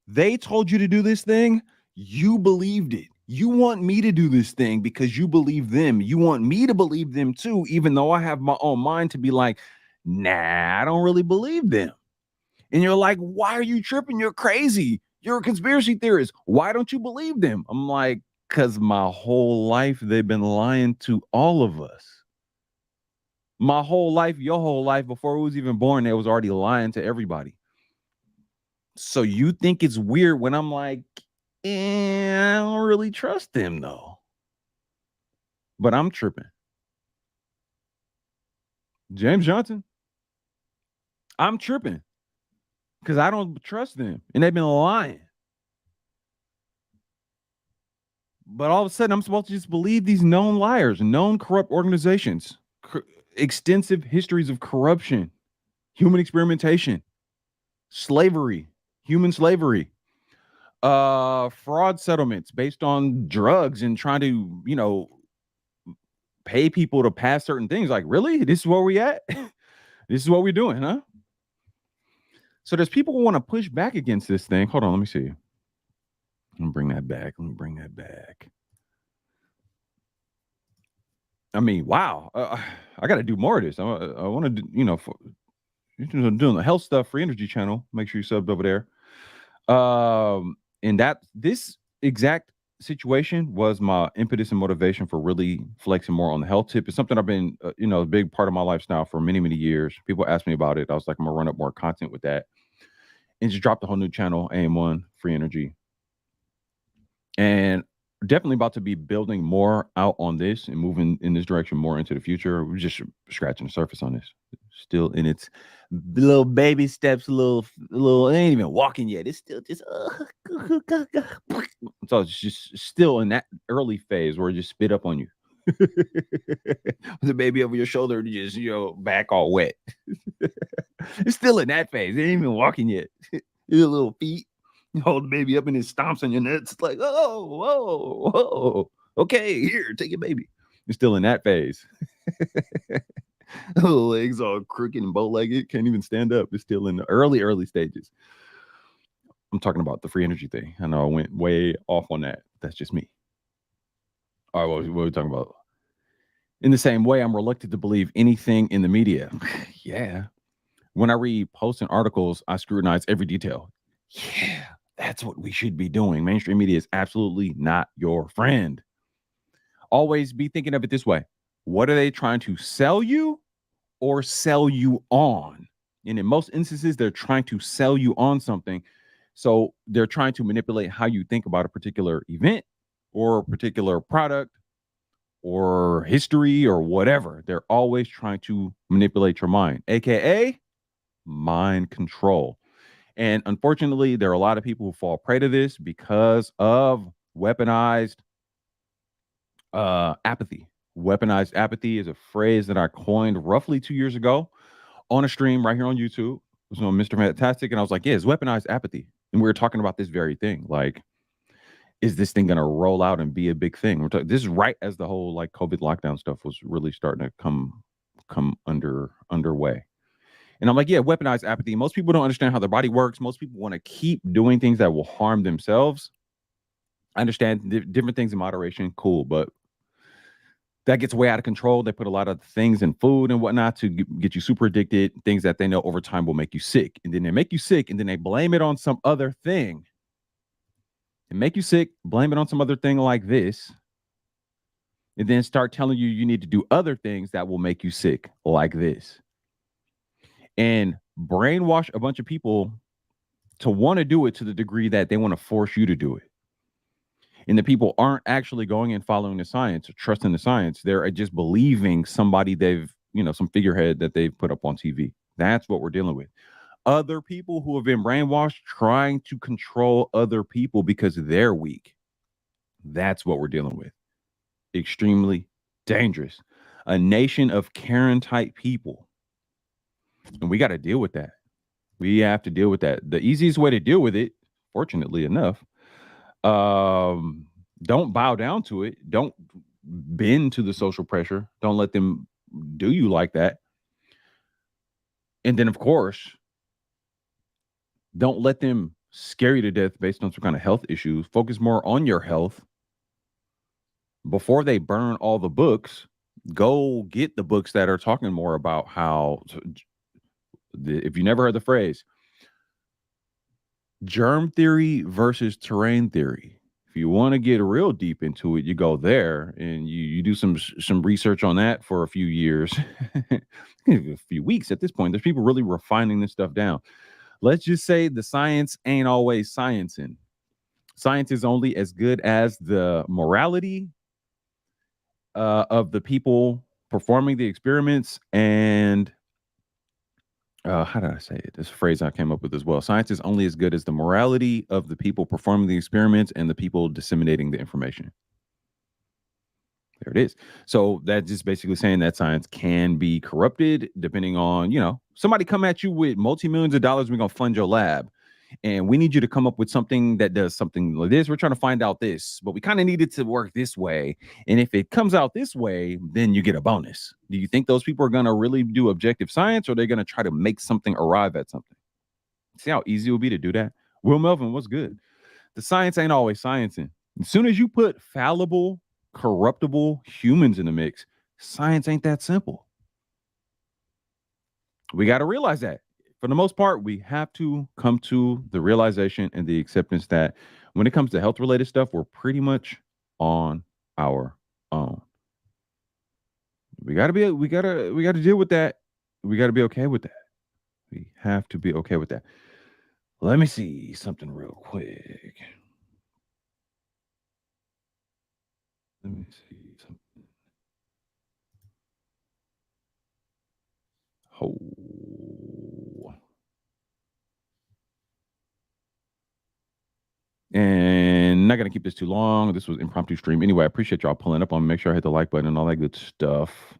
Speaker 1: They told you to do this thing. You believed it. You want me to do this thing because you believe them. You want me to believe them too, even though I have my own mind to be like, nah, I don't really believe them. And you're like, why are you tripping? You're crazy. You're a conspiracy theorist. Why don't you believe them? I'm like, because my whole life, they've been lying to all of us. My whole life, your whole life, before we was even born, they was already lying to everybody. So you think it's weird when I'm like, I don't really trust them though. But I'm tripping. James Johnson, I'm tripping because I don't trust them and they've been lying. But all of a sudden, I'm supposed to just believe these known liars, known corrupt organizations, extensive histories of corruption, human experimentation, slavery, human slavery, fraud settlements based on drugs and trying to, pay people to pass certain things. Like, really? This is where we at? This is what we're doing, huh? So there's people who want to push back against this thing. Hold on, let me see. Let me bring that back. I mean, wow. I got to do more of this. I want to do, doing the health stuff, Free Energy channel. Make sure you subbed over there. And this exact situation was my impetus and motivation for really flexing more on the health tip. It's something I've been, a big part of my lifestyle for many, many years. People ask me about it. I was like, I'm gonna run up more content with that, and just dropped a whole new channel, AM1 Free Energy. And definitely about to be building more out on this and moving in this direction more into the future. We're just scratching the surface on this. Still in its little baby steps, little, it ain't even walking yet. It's still just, so it's just still in that early phase where it just spit up on you. The baby over your shoulder, just, back all wet. It's still in that phase. It ain't even walking yet. Your little feet, you hold the baby up and it stomps on your nuts. It's like, oh, whoa, whoa. Okay, here, take your baby. You're still in that phase. Little legs all crooked and bow-legged, can't even stand up. It's still in the early stages. I'm talking about the free energy thing. I know I went way off on that. That's just me. All right, what are we talking about? In the same way, I'm reluctant to believe anything in the media. Yeah. When I read posts and articles, I scrutinize every detail. Yeah, that's what we should be doing. Mainstream media is absolutely not your friend. Always be thinking of it this way. What are they trying to sell you or sell you on? And in most instances, they're trying to sell you on something. So they're trying to manipulate how you think about a particular event or a particular product or history or whatever. They're always trying to manipulate your mind, aka mind control. And unfortunately, there are a lot of people who fall prey to this because of weaponized apathy. Weaponized apathy is a phrase that I coined roughly 2 years ago on a stream right here on YouTube. It was on Mr. Fantastic. And I was like, yeah, it's weaponized apathy. And we were talking about this very thing. Like, is this thing going to roll out and be a big thing? This is right as the whole like COVID lockdown stuff was really starting to come underway. And I'm like, yeah, weaponized apathy. Most people don't understand how their body works. Most people want to keep doing things that will harm themselves. I understand different things in moderation, cool, but that gets way out of control. They put a lot of things in food and whatnot to get you super addicted, things that they know over time will make you sick. And then they make you sick and then they blame it on some other thing. They make you sick, blame it on some other thing like this, and then start telling you need to do other things that will make you sick like this. And brainwash a bunch of people to want to do it to the degree that they want to force you to do it. And the people aren't actually going and following the science or trusting the science. They're just believing somebody some figurehead that they've put up on TV. That's what we're dealing with. Other people who have been brainwashed trying to control other people because they're weak. That's what we're dealing with. Extremely dangerous. A nation of Karen type people. And we got to deal with that. We have to deal with that. The easiest way to deal with it, fortunately enough, don't bow down to it. Don't bend to the social pressure. Don't let them do you like that. And then, of course, don't let them scare you to death based on some kind of health issues. Focus more on your health. Before they burn all the books, go get the books that are talking more about how, if you never heard the phrase, germ theory versus terrain theory. If you want to get real deep into it, you go there and you do some research on that for a few years, a few weeks at this point. There's people really refining this stuff down. Let's just say the science ain't always sciencing. Science is only as good as the morality of the people performing the experiments and how did I say it? This phrase I came up with as well. Science is only as good as the morality of the people performing the experiments and the people disseminating the information. There it is. So that's just basically saying that science can be corrupted depending on, somebody come at you with multi-millions of dollars. We're going to fund your lab. And we need you to come up with something that does something like this. We're trying to find out this, but we kind of need it to work this way. And if it comes out this way, then you get a bonus. Do you think those people are going to really do objective science, or are they going to try to make something arrive at something? See how easy it would be to do that? Will Melvin, what's good? The science ain't always sciencing. As soon as you put fallible, corruptible humans in the mix, science ain't that simple. We got to realize that. For the most part, we have to come to the realization and the acceptance that when it comes to health related stuff, we're pretty much on our own. We got to deal with that. We got to be okay with that. We have to be okay with that. Let me see something real quick. Let me see something. Oh. And not gonna keep this too long. This was impromptu stream. Anyway, I appreciate y'all pulling up on me. Make sure I hit the like button and all that good stuff.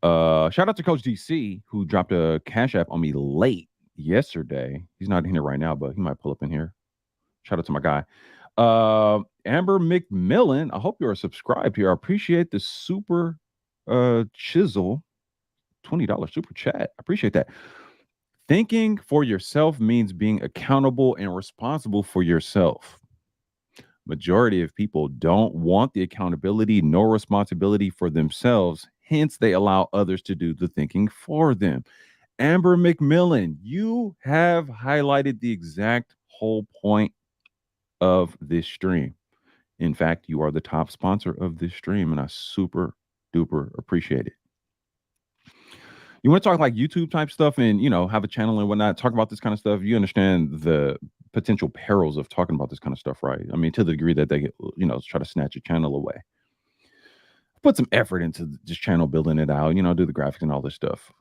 Speaker 1: Shout out to Coach DC who dropped a cash app on me late yesterday. He's not in here right now, but he might pull up in here. Shout out to my guy. Amber McMillan. I hope you are subscribed here. I appreciate the super chisel $20 super chat. I appreciate that. Thinking for yourself means being accountable and responsible for yourself. Majority of people don't want the accountability nor responsibility for themselves. Hence, they allow others to do the thinking for them. Amber McMillan, you have highlighted the exact whole point of this stream. In fact, you are the top sponsor of this stream, and I super duper appreciate it. You want to talk like YouTube type stuff and, have a channel and whatnot, talk about this kind of stuff. You understand the potential perils of talking about this kind of stuff, right? I mean, to the degree that they, try to snatch your channel away. Put some effort into this channel, building it out, do the graphics and all this stuff.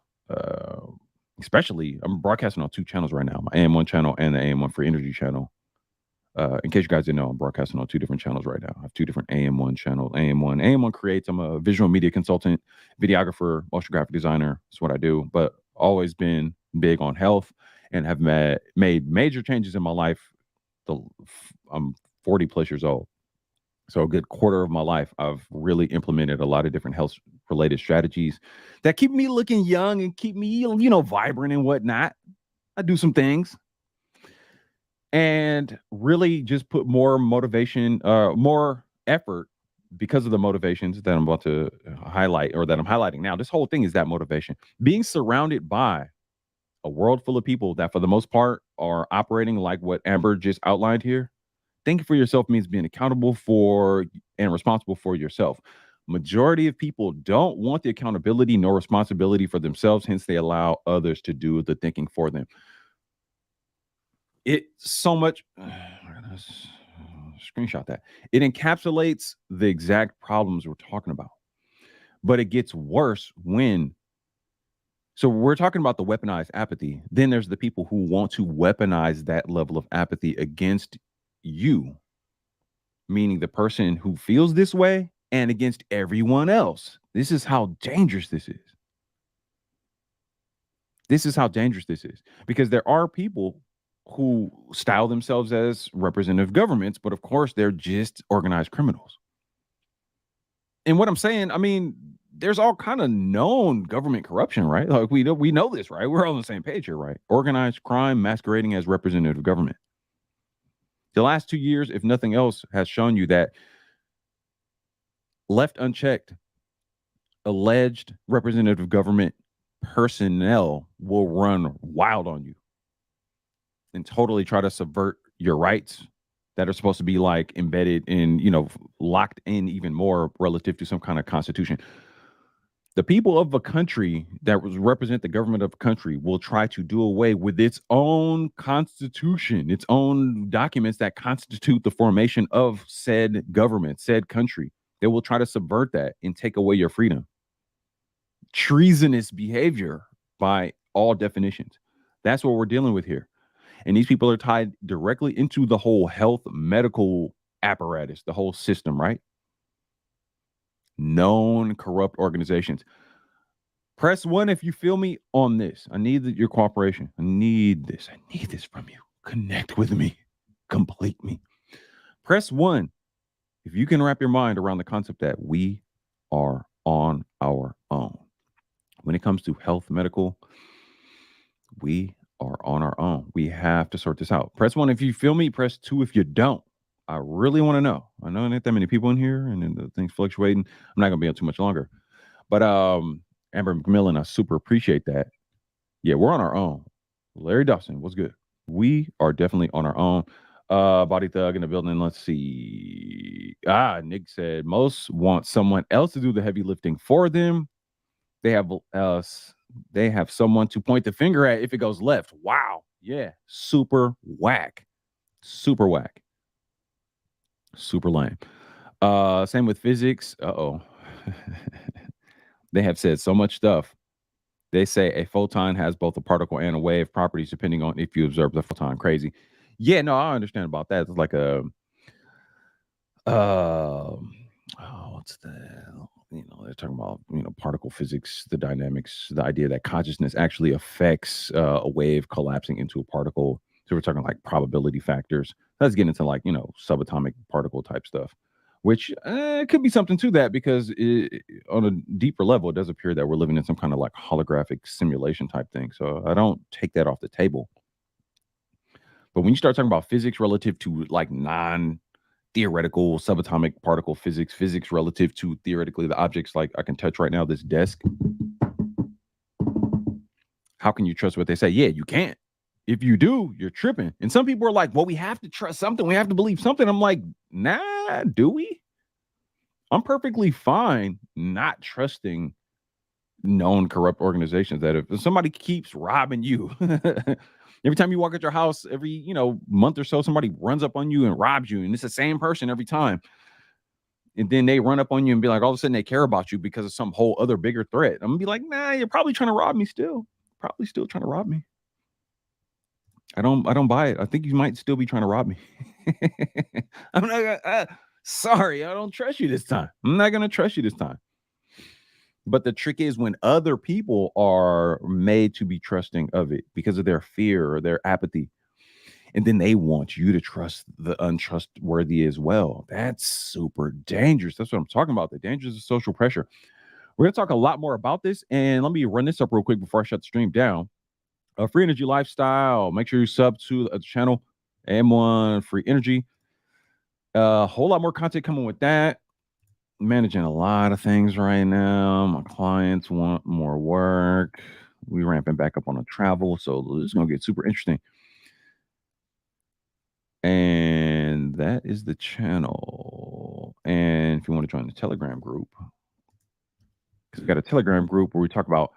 Speaker 1: Especially, I'm broadcasting on 2 channels right now, my AM1 channel and the AM1 Free Energy channel. In case you guys didn't know, I'm broadcasting on 2 different channels right now. I have 2 different AM1 channels. AM1 creates. I'm a visual media consultant, videographer, motion graphic designer. That's what I do. But always been big on health and have made major changes in my life. I'm 40 plus years old. So a good quarter of my life, I've really implemented a lot of different health related strategies that keep me looking young and keep me, vibrant and whatnot. I do some things. And really just put more motivation, more effort because of the motivations that I'm about to highlight or that I'm highlighting now. This whole thing is that motivation. Being surrounded by a world full of people that for the most part are operating like what Amber just outlined here. Thinking for yourself means being accountable for and responsible for yourself. Majority of people don't want the accountability nor responsibility for themselves, hence they allow others to do the thinking for them. It so much screenshot that. It encapsulates the exact problems we're talking about. But it gets worse when so we're talking about the weaponized apathy. Then there's the people who want to weaponize that level of apathy against you, meaning the person who feels this way and against everyone else. This is how dangerous this is. This is how dangerous this is because there are people who style themselves as representative governments, but of course they're just organized criminals. And what I'm saying, I mean, there's all kind of known government corruption, right? Like we know this, right? We're all on the same page here, right? Organized crime masquerading as representative government. The last 2 years, if nothing else, has shown you that left unchecked, alleged representative government personnel will run wild on you and totally try to subvert your rights that are supposed to be like embedded in, locked in even more relative to some kind of constitution. The people of a country that represent the government of a country will try to do away with its own constitution, its own documents that constitute the formation of said government, said country. They will try to subvert that and take away your freedom. Treasonous behavior by all definitions. That's what we're dealing with here. And these people are tied directly into the whole health medical apparatus, the whole system, right? Known corrupt organizations. Press 1 if you feel me on this. I need your cooperation. I need this from you. Connect with me. Complete me. Press 1 if you can wrap your mind around the concept that we are on our own. When it comes to health medical, we are on our own. We have to sort this out. Press 1 if you feel me. Press 2 if you don't. I really want to know. I know not that many people in here and then the things fluctuating. I'm not going to be on too much longer. But Amber McMillan, I super appreciate that. Yeah, we're on our own. Larry Dawson, what's good? We are definitely on our own. Body Thug in the building. Let's see. Nick said most want someone else to do the heavy lifting for them. They have someone to point the finger at if it goes left. Wow. Yeah. Super whack. Super whack. Super lame. Same with physics. Uh-oh. They have said so much stuff. They say a photon has both a particle and a wave properties depending on if you observe the photon. Crazy. Yeah, no, I understand about that. It's like a um what's the they're talking about particle physics, the dynamics, the idea that consciousness actually affects a wave collapsing into a particle. So we're talking like probability factors. Let's get into like subatomic particle type stuff, which could be something to that because on a deeper level, it does appear that we're living in some kind of like holographic simulation type thing. So I don't take that off the table. But when you start talking about physics relative to like non theoretical subatomic particle physics, physics relative to theoretically the objects like I can touch right now, this desk. How can you trust what they say? Yeah, you can't. If you do, you're tripping. And some people are like, well, we have to trust something. We have to believe something. I'm like, nah, do we? I'm perfectly fine not trusting known corrupt organizations that if somebody keeps robbing you, every time you walk at your house, every, month or so, somebody runs up on you and robs you. And it's the same person every time. And then they run up on you and be like, all of a sudden they care about you because of some whole other bigger threat. I'm gonna be like, nah, you're probably trying to rob me still. Probably still trying to rob me. I don't buy it. I think you might still be trying to rob me. I'm not gonna, sorry, I don't trust you this time. I'm not gonna trust you this time. But the trick is when other people are made to be trusting of it because of their fear or their apathy, and then they want you to trust the untrustworthy as well. That's super dangerous. That's what I'm talking about. The dangers of social pressure. We're going to talk a lot more about this. And let me run this up real quick before I shut the stream down. Free Energy Lifestyle. Make sure you sub to the channel. M1 Free Energy. A whole lot more content coming with that. Managing a lot of things right now. My clients want more work. We ramping back up on the travel. So this is going to get super interesting. And that is the channel. And if you want to join the Telegram group, because we got a Telegram group where we talk about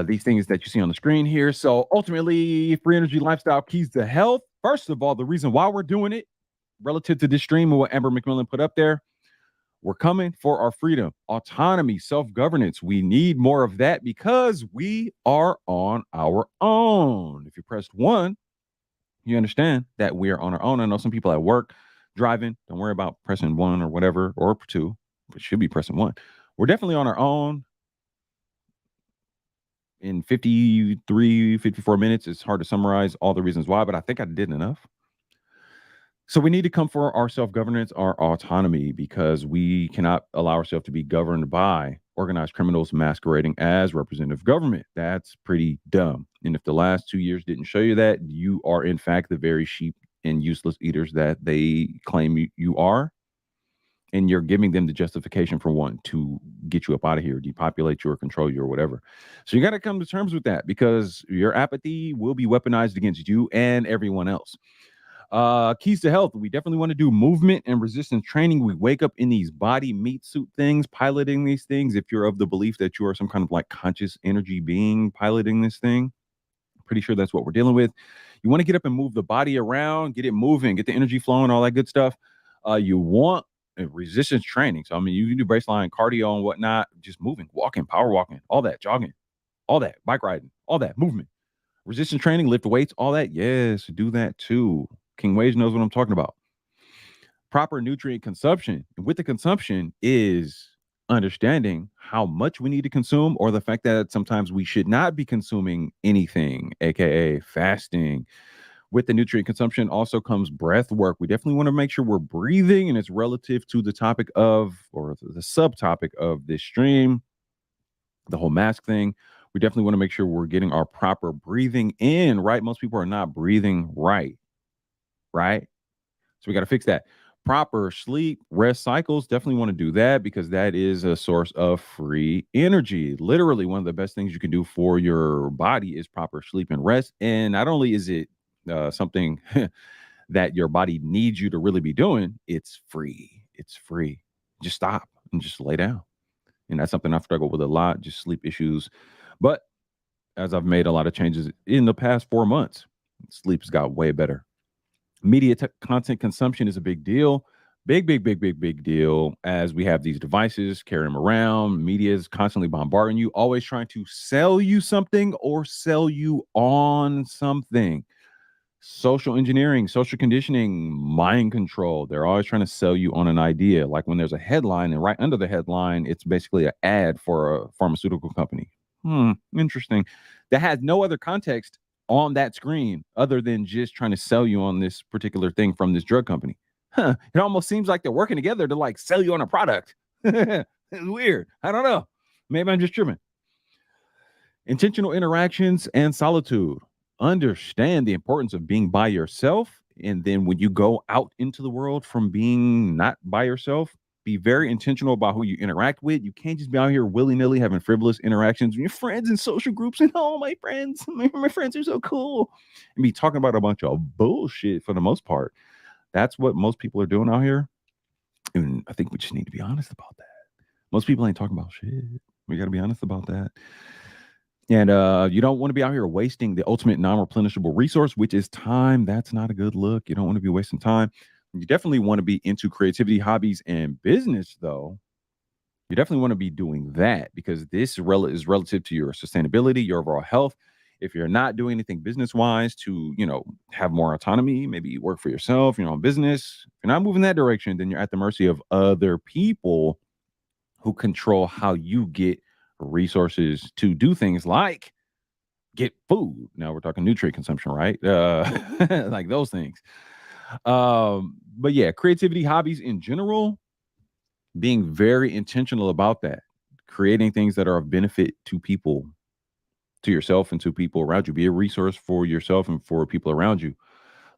Speaker 1: these things that you see on the screen here. So ultimately, Free Energy Lifestyle Keys to Health. First of all, the reason why we're doing it relative to this stream and what Amber McMillan put up there, we're coming for our freedom, autonomy, self-governance. We need more of that because we are on our own. If you pressed 1, you understand that we are on our own. I know some people at work driving. Don't worry about pressing 1 or whatever, or 2. But should be pressing 1. We're definitely on our own. In 53, 54 minutes, it's hard to summarize all the reasons why, but I think I did enough. So we need to come for our self-governance, our autonomy, because we cannot allow ourselves to be governed by organized criminals masquerading as representative government. That's pretty dumb. And if the last 2 years didn't show you that, you are in fact the very sheep and useless eaters that they claim you are. And you're giving them the justification for wanting to get you up out of here, depopulate you or control you or whatever. So you got to come to terms with that because your apathy will be weaponized against you and everyone else. Keys to health. We definitely want to do movement and resistance training. We wake up in these body meat suit things, piloting these things. If you're of the belief that you are some kind of like conscious energy being piloting this thing, pretty sure that's what we're dealing with. You want to get up and move the body around, get it moving, get the energy flowing, all that good stuff. You want resistance training. So, I mean, you can do baseline cardio and whatnot, just moving, walking, power walking, all that, jogging, all that, bike riding, all that, movement. Resistance training, lift weights, all that. Yes, do that too. King Wage knows what I'm talking about. Proper nutrient consumption. And with the consumption is understanding how much we need to consume, or the fact that sometimes we should not be consuming anything, aka fasting. With the nutrient consumption also comes breath work. We definitely want to make sure we're breathing, and it's relative to the topic of, or the subtopic of this stream, the whole mask thing. We definitely want to make sure we're getting our proper breathing in, right? Most people are not breathing right? So we got to fix that. Proper sleep, rest cycles, definitely want to do that because that is a source of free energy. Literally, one of the best things you can do for your body is proper sleep and rest. And not only is it something that your body needs you to really be doing, it's free. It's free. Just stop and just lay down. And that's something I've struggled with a lot, just sleep issues. But as I've made a lot of changes in the past 4 months, sleep's got way better. Media content consumption is a big deal. Big deal, as we have these devices, carry them around. Media is constantly bombarding you, always trying to sell you something or sell you on something. Social engineering, social conditioning, mind control. They're always trying to sell you on an idea. Like when there's a headline, and right under the headline, it's basically an ad for a pharmaceutical company. Interesting. That has no other context on that screen other than just trying to sell you on this particular thing from this drug company. It almost seems like they're working together to like sell you on a product. It's weird. I don't know. Maybe I'm just tripping. Intentional interactions and solitude. Understand the importance of being by yourself. And then when you go out into the world from being not by yourself, be very intentional about who you interact with. You can't just be out here willy nilly having frivolous interactions with your friends in social groups and oh, my friends, my friends are so cool, and be talking about a bunch of bullshit for the most part. That's what most people are doing out here. And I think we just need to be honest about that. Most people ain't talking about shit. We got to be honest about that. And you don't want to be out here wasting the ultimate non-replenishable resource, which is time. That's not a good look. You don't want to be wasting time. You definitely want to be into creativity, hobbies, and business, though. You definitely want to be doing that because this is relative to your sustainability, your overall health. If you're not doing anything business-wise to, have more autonomy, maybe you work for yourself, your own business. If you're not moving that direction, then you're at the mercy of other people who control how you get resources to do things like get food. Now we're talking nutrient consumption, right? Like those things. But yeah, creativity, hobbies in general, being very intentional about that, creating things that are of benefit to people, to yourself and to people around you. Be a resource for yourself and for people around you.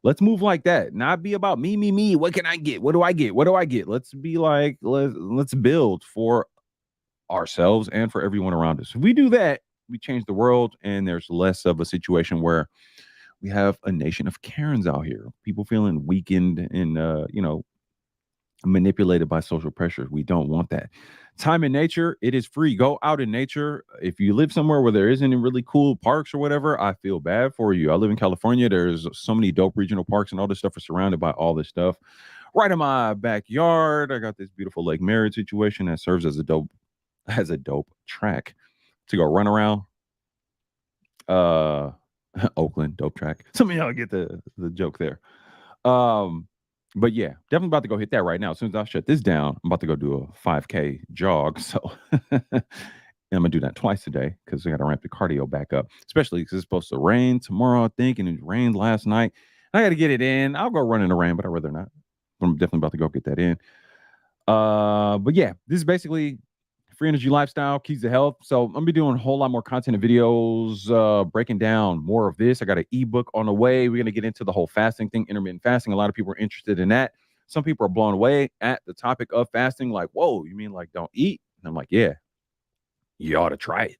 Speaker 1: Let's move like that. Not be about me. What can I get? What do I get? What do I get? Let's be like, let's build for ourselves and for everyone around us. If we do that, we change the world, and there's less of a situation where we have a nation of Karens out here, people feeling weakened and manipulated by social pressure. We don't want that. Time in nature, it is free. Go out in nature. If you live somewhere where there isn't any really cool parks or whatever, I feel bad for you. I live in California. There's so many dope regional parks, and all this stuff is surrounded by all this stuff. Right in my backyard, I got this beautiful Lake Merritt situation that serves as a dope track to go run around. Oakland dope track. Some of y'all get the joke there. But yeah, definitely about to go hit that right now. As soon as I shut this down, I'm about to go do a 5K jog. So I'm gonna do that twice a day because I gotta ramp the cardio back up, especially because it's supposed to rain tomorrow, I think, and it rained last night. I gotta get it in. I'll go run in the rain, but I'd rather not. I'm definitely about to go get that in. But yeah, this is basically free energy lifestyle, keys to health. So I'm gonna be doing a whole lot more content and videos, breaking down more of this. I got an ebook on the way. We're gonna get into the whole fasting thing, intermittent fasting. A lot of people are interested in that. Some people are blown away at the topic of fasting, like, whoa, you mean like don't eat? And I'm like, yeah, you ought to try it.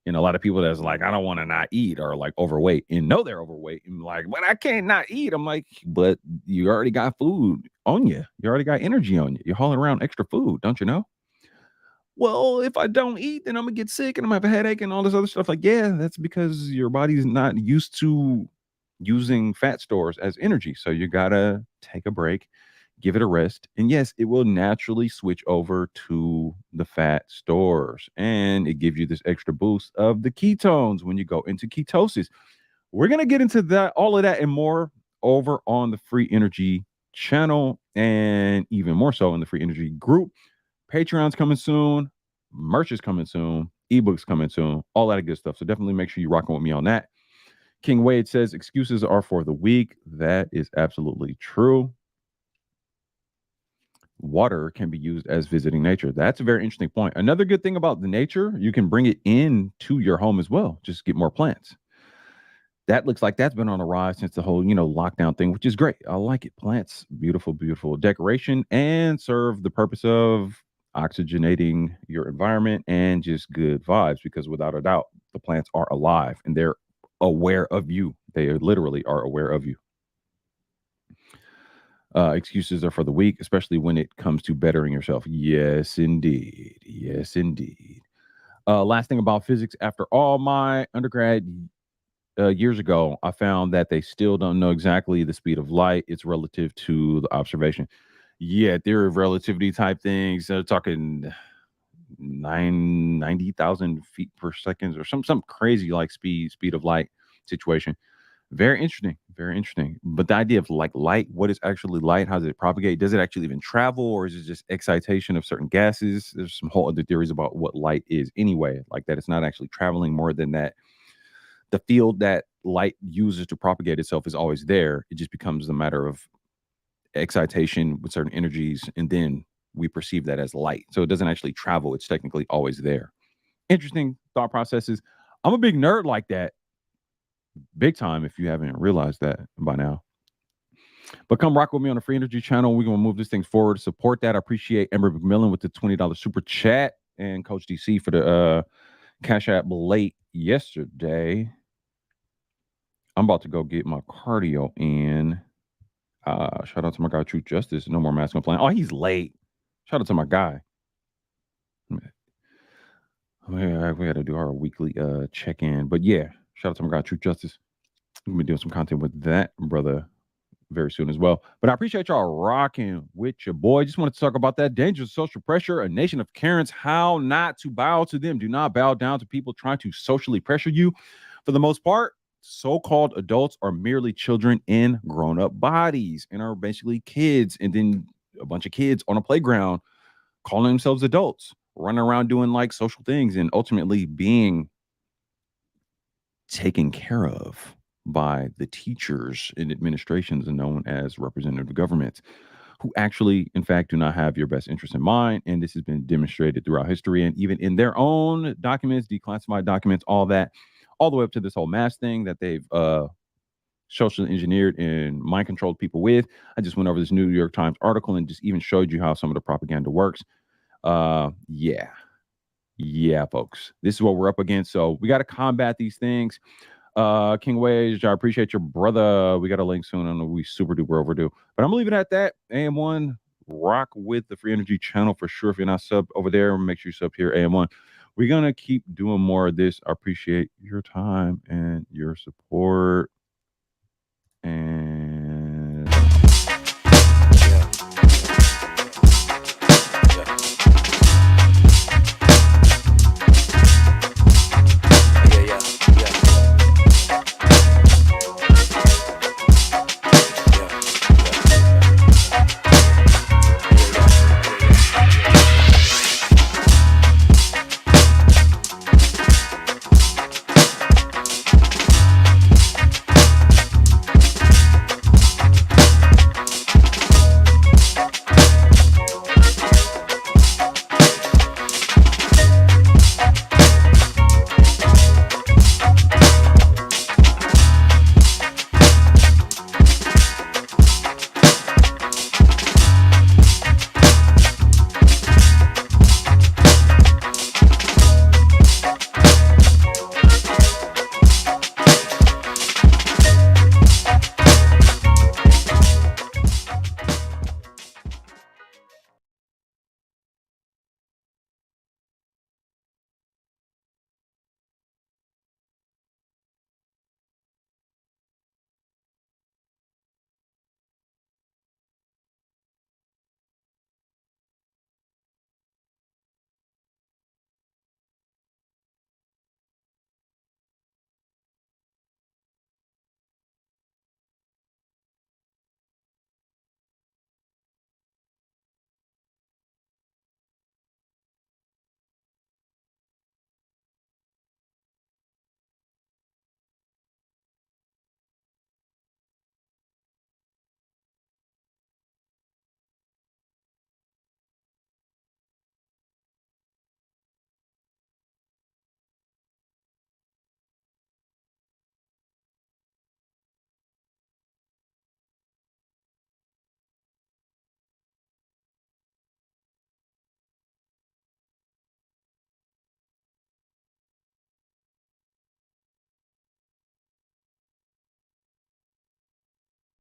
Speaker 1: And a lot of people that's like, I don't want to not eat, or like overweight and know they're overweight and like, but I can't not eat. I'm like, but you already got food on you. You already got energy on you. You're hauling around extra food, don't you know? Well, if I don't eat, then I'm gonna get sick and I'm gonna have a headache and all this other stuff. Like, yeah, that's because your body's not used to using fat stores as energy. So you gotta take a break, give it a rest. And yes, it will naturally switch over to the fat stores. And it gives you this extra boost of the ketones when you go into ketosis. We're gonna get into that, all of that and more over on the Free Energy channel, and even more so in the Free Energy group. Patreon's coming soon. Merch is coming soon. Ebooks coming soon. All that good stuff. So definitely make sure you're rocking with me on that. King Wade says excuses are for the weak. That is absolutely true. Water can be used as visiting nature. That's a very interesting point. Another good thing about the nature, you can bring it into your home as well. Just get more plants. That looks like that's been on the rise since the whole, lockdown thing, which is great. I like it. Plants, beautiful, beautiful decoration, and serve the purpose of oxygenating your environment and just good vibes, because without a doubt, the plants are alive and they're aware of you. They literally are aware of you. Excuses are for the weak, especially when it comes to bettering yourself. Yes, indeed. Yes, indeed. Last thing about physics, after all my undergrad years ago, I found that they still don't know exactly the speed of light. It's relative to the observation. Yeah, theory of relativity type things. They're talking 90,000 feet per second or some crazy like speed of light situation. Very interesting, very interesting. But the idea of like light, what is actually light? How does it propagate? Does it actually even travel, or is it just excitation of certain gases? There's some whole other theories about what light is anyway, like that it's not actually traveling more than that. The field that light uses to propagate itself is always there. It just becomes a matter of excitation with certain energies, and then we perceive that as light. So it doesn't actually travel. It's technically always there. Interesting thought processes. I'm a big nerd like that, big time, if you haven't realized that by now. But come rock with me on the Free Energy channel. We're going to move this thing forward. Support that. I appreciate Ember McMillan with the $20 super chat and Coach DC for the Cash App late yesterday. I'm about to go get my cardio in. Shout out to my guy, Truth Justice. No more masculine plan. Oh, he's late. Shout out to my guy. We got to do our weekly check in. But yeah, shout out to my guy, Truth Justice. We're going to be doing some content with that brother very soon as well. But I appreciate y'all rocking with your boy. Just wanted to talk about that dangerous social pressure, a nation of Karens, how not to bow to them. Do not bow down to people trying to socially pressure you. For the most part, so-called adults are merely children in grown-up bodies and are basically kids, and then a bunch of kids on a playground calling themselves adults, running around doing like social things and ultimately being taken care of by the teachers and administrations known as representative governments, who actually, in fact, do not have your best interest in mind. And this has been demonstrated throughout history and even in their own documents, declassified documents, all that, all the way up to this whole mass thing that they've socially engineered and mind controlled people with. I just went over this New York Times article and just even showed you how some of the propaganda works. Yeah, folks, this is what we're up against. So we got to combat these things. King Wage, I appreciate your brother. We got a link soon. I know we super duper overdue, but I'm leaving it at that. AM1, rock with the Free Energy channel for sure. If you're not sub over there, make sure you sub here. AM1. We're gonna keep doing more of this. I appreciate your time and your support.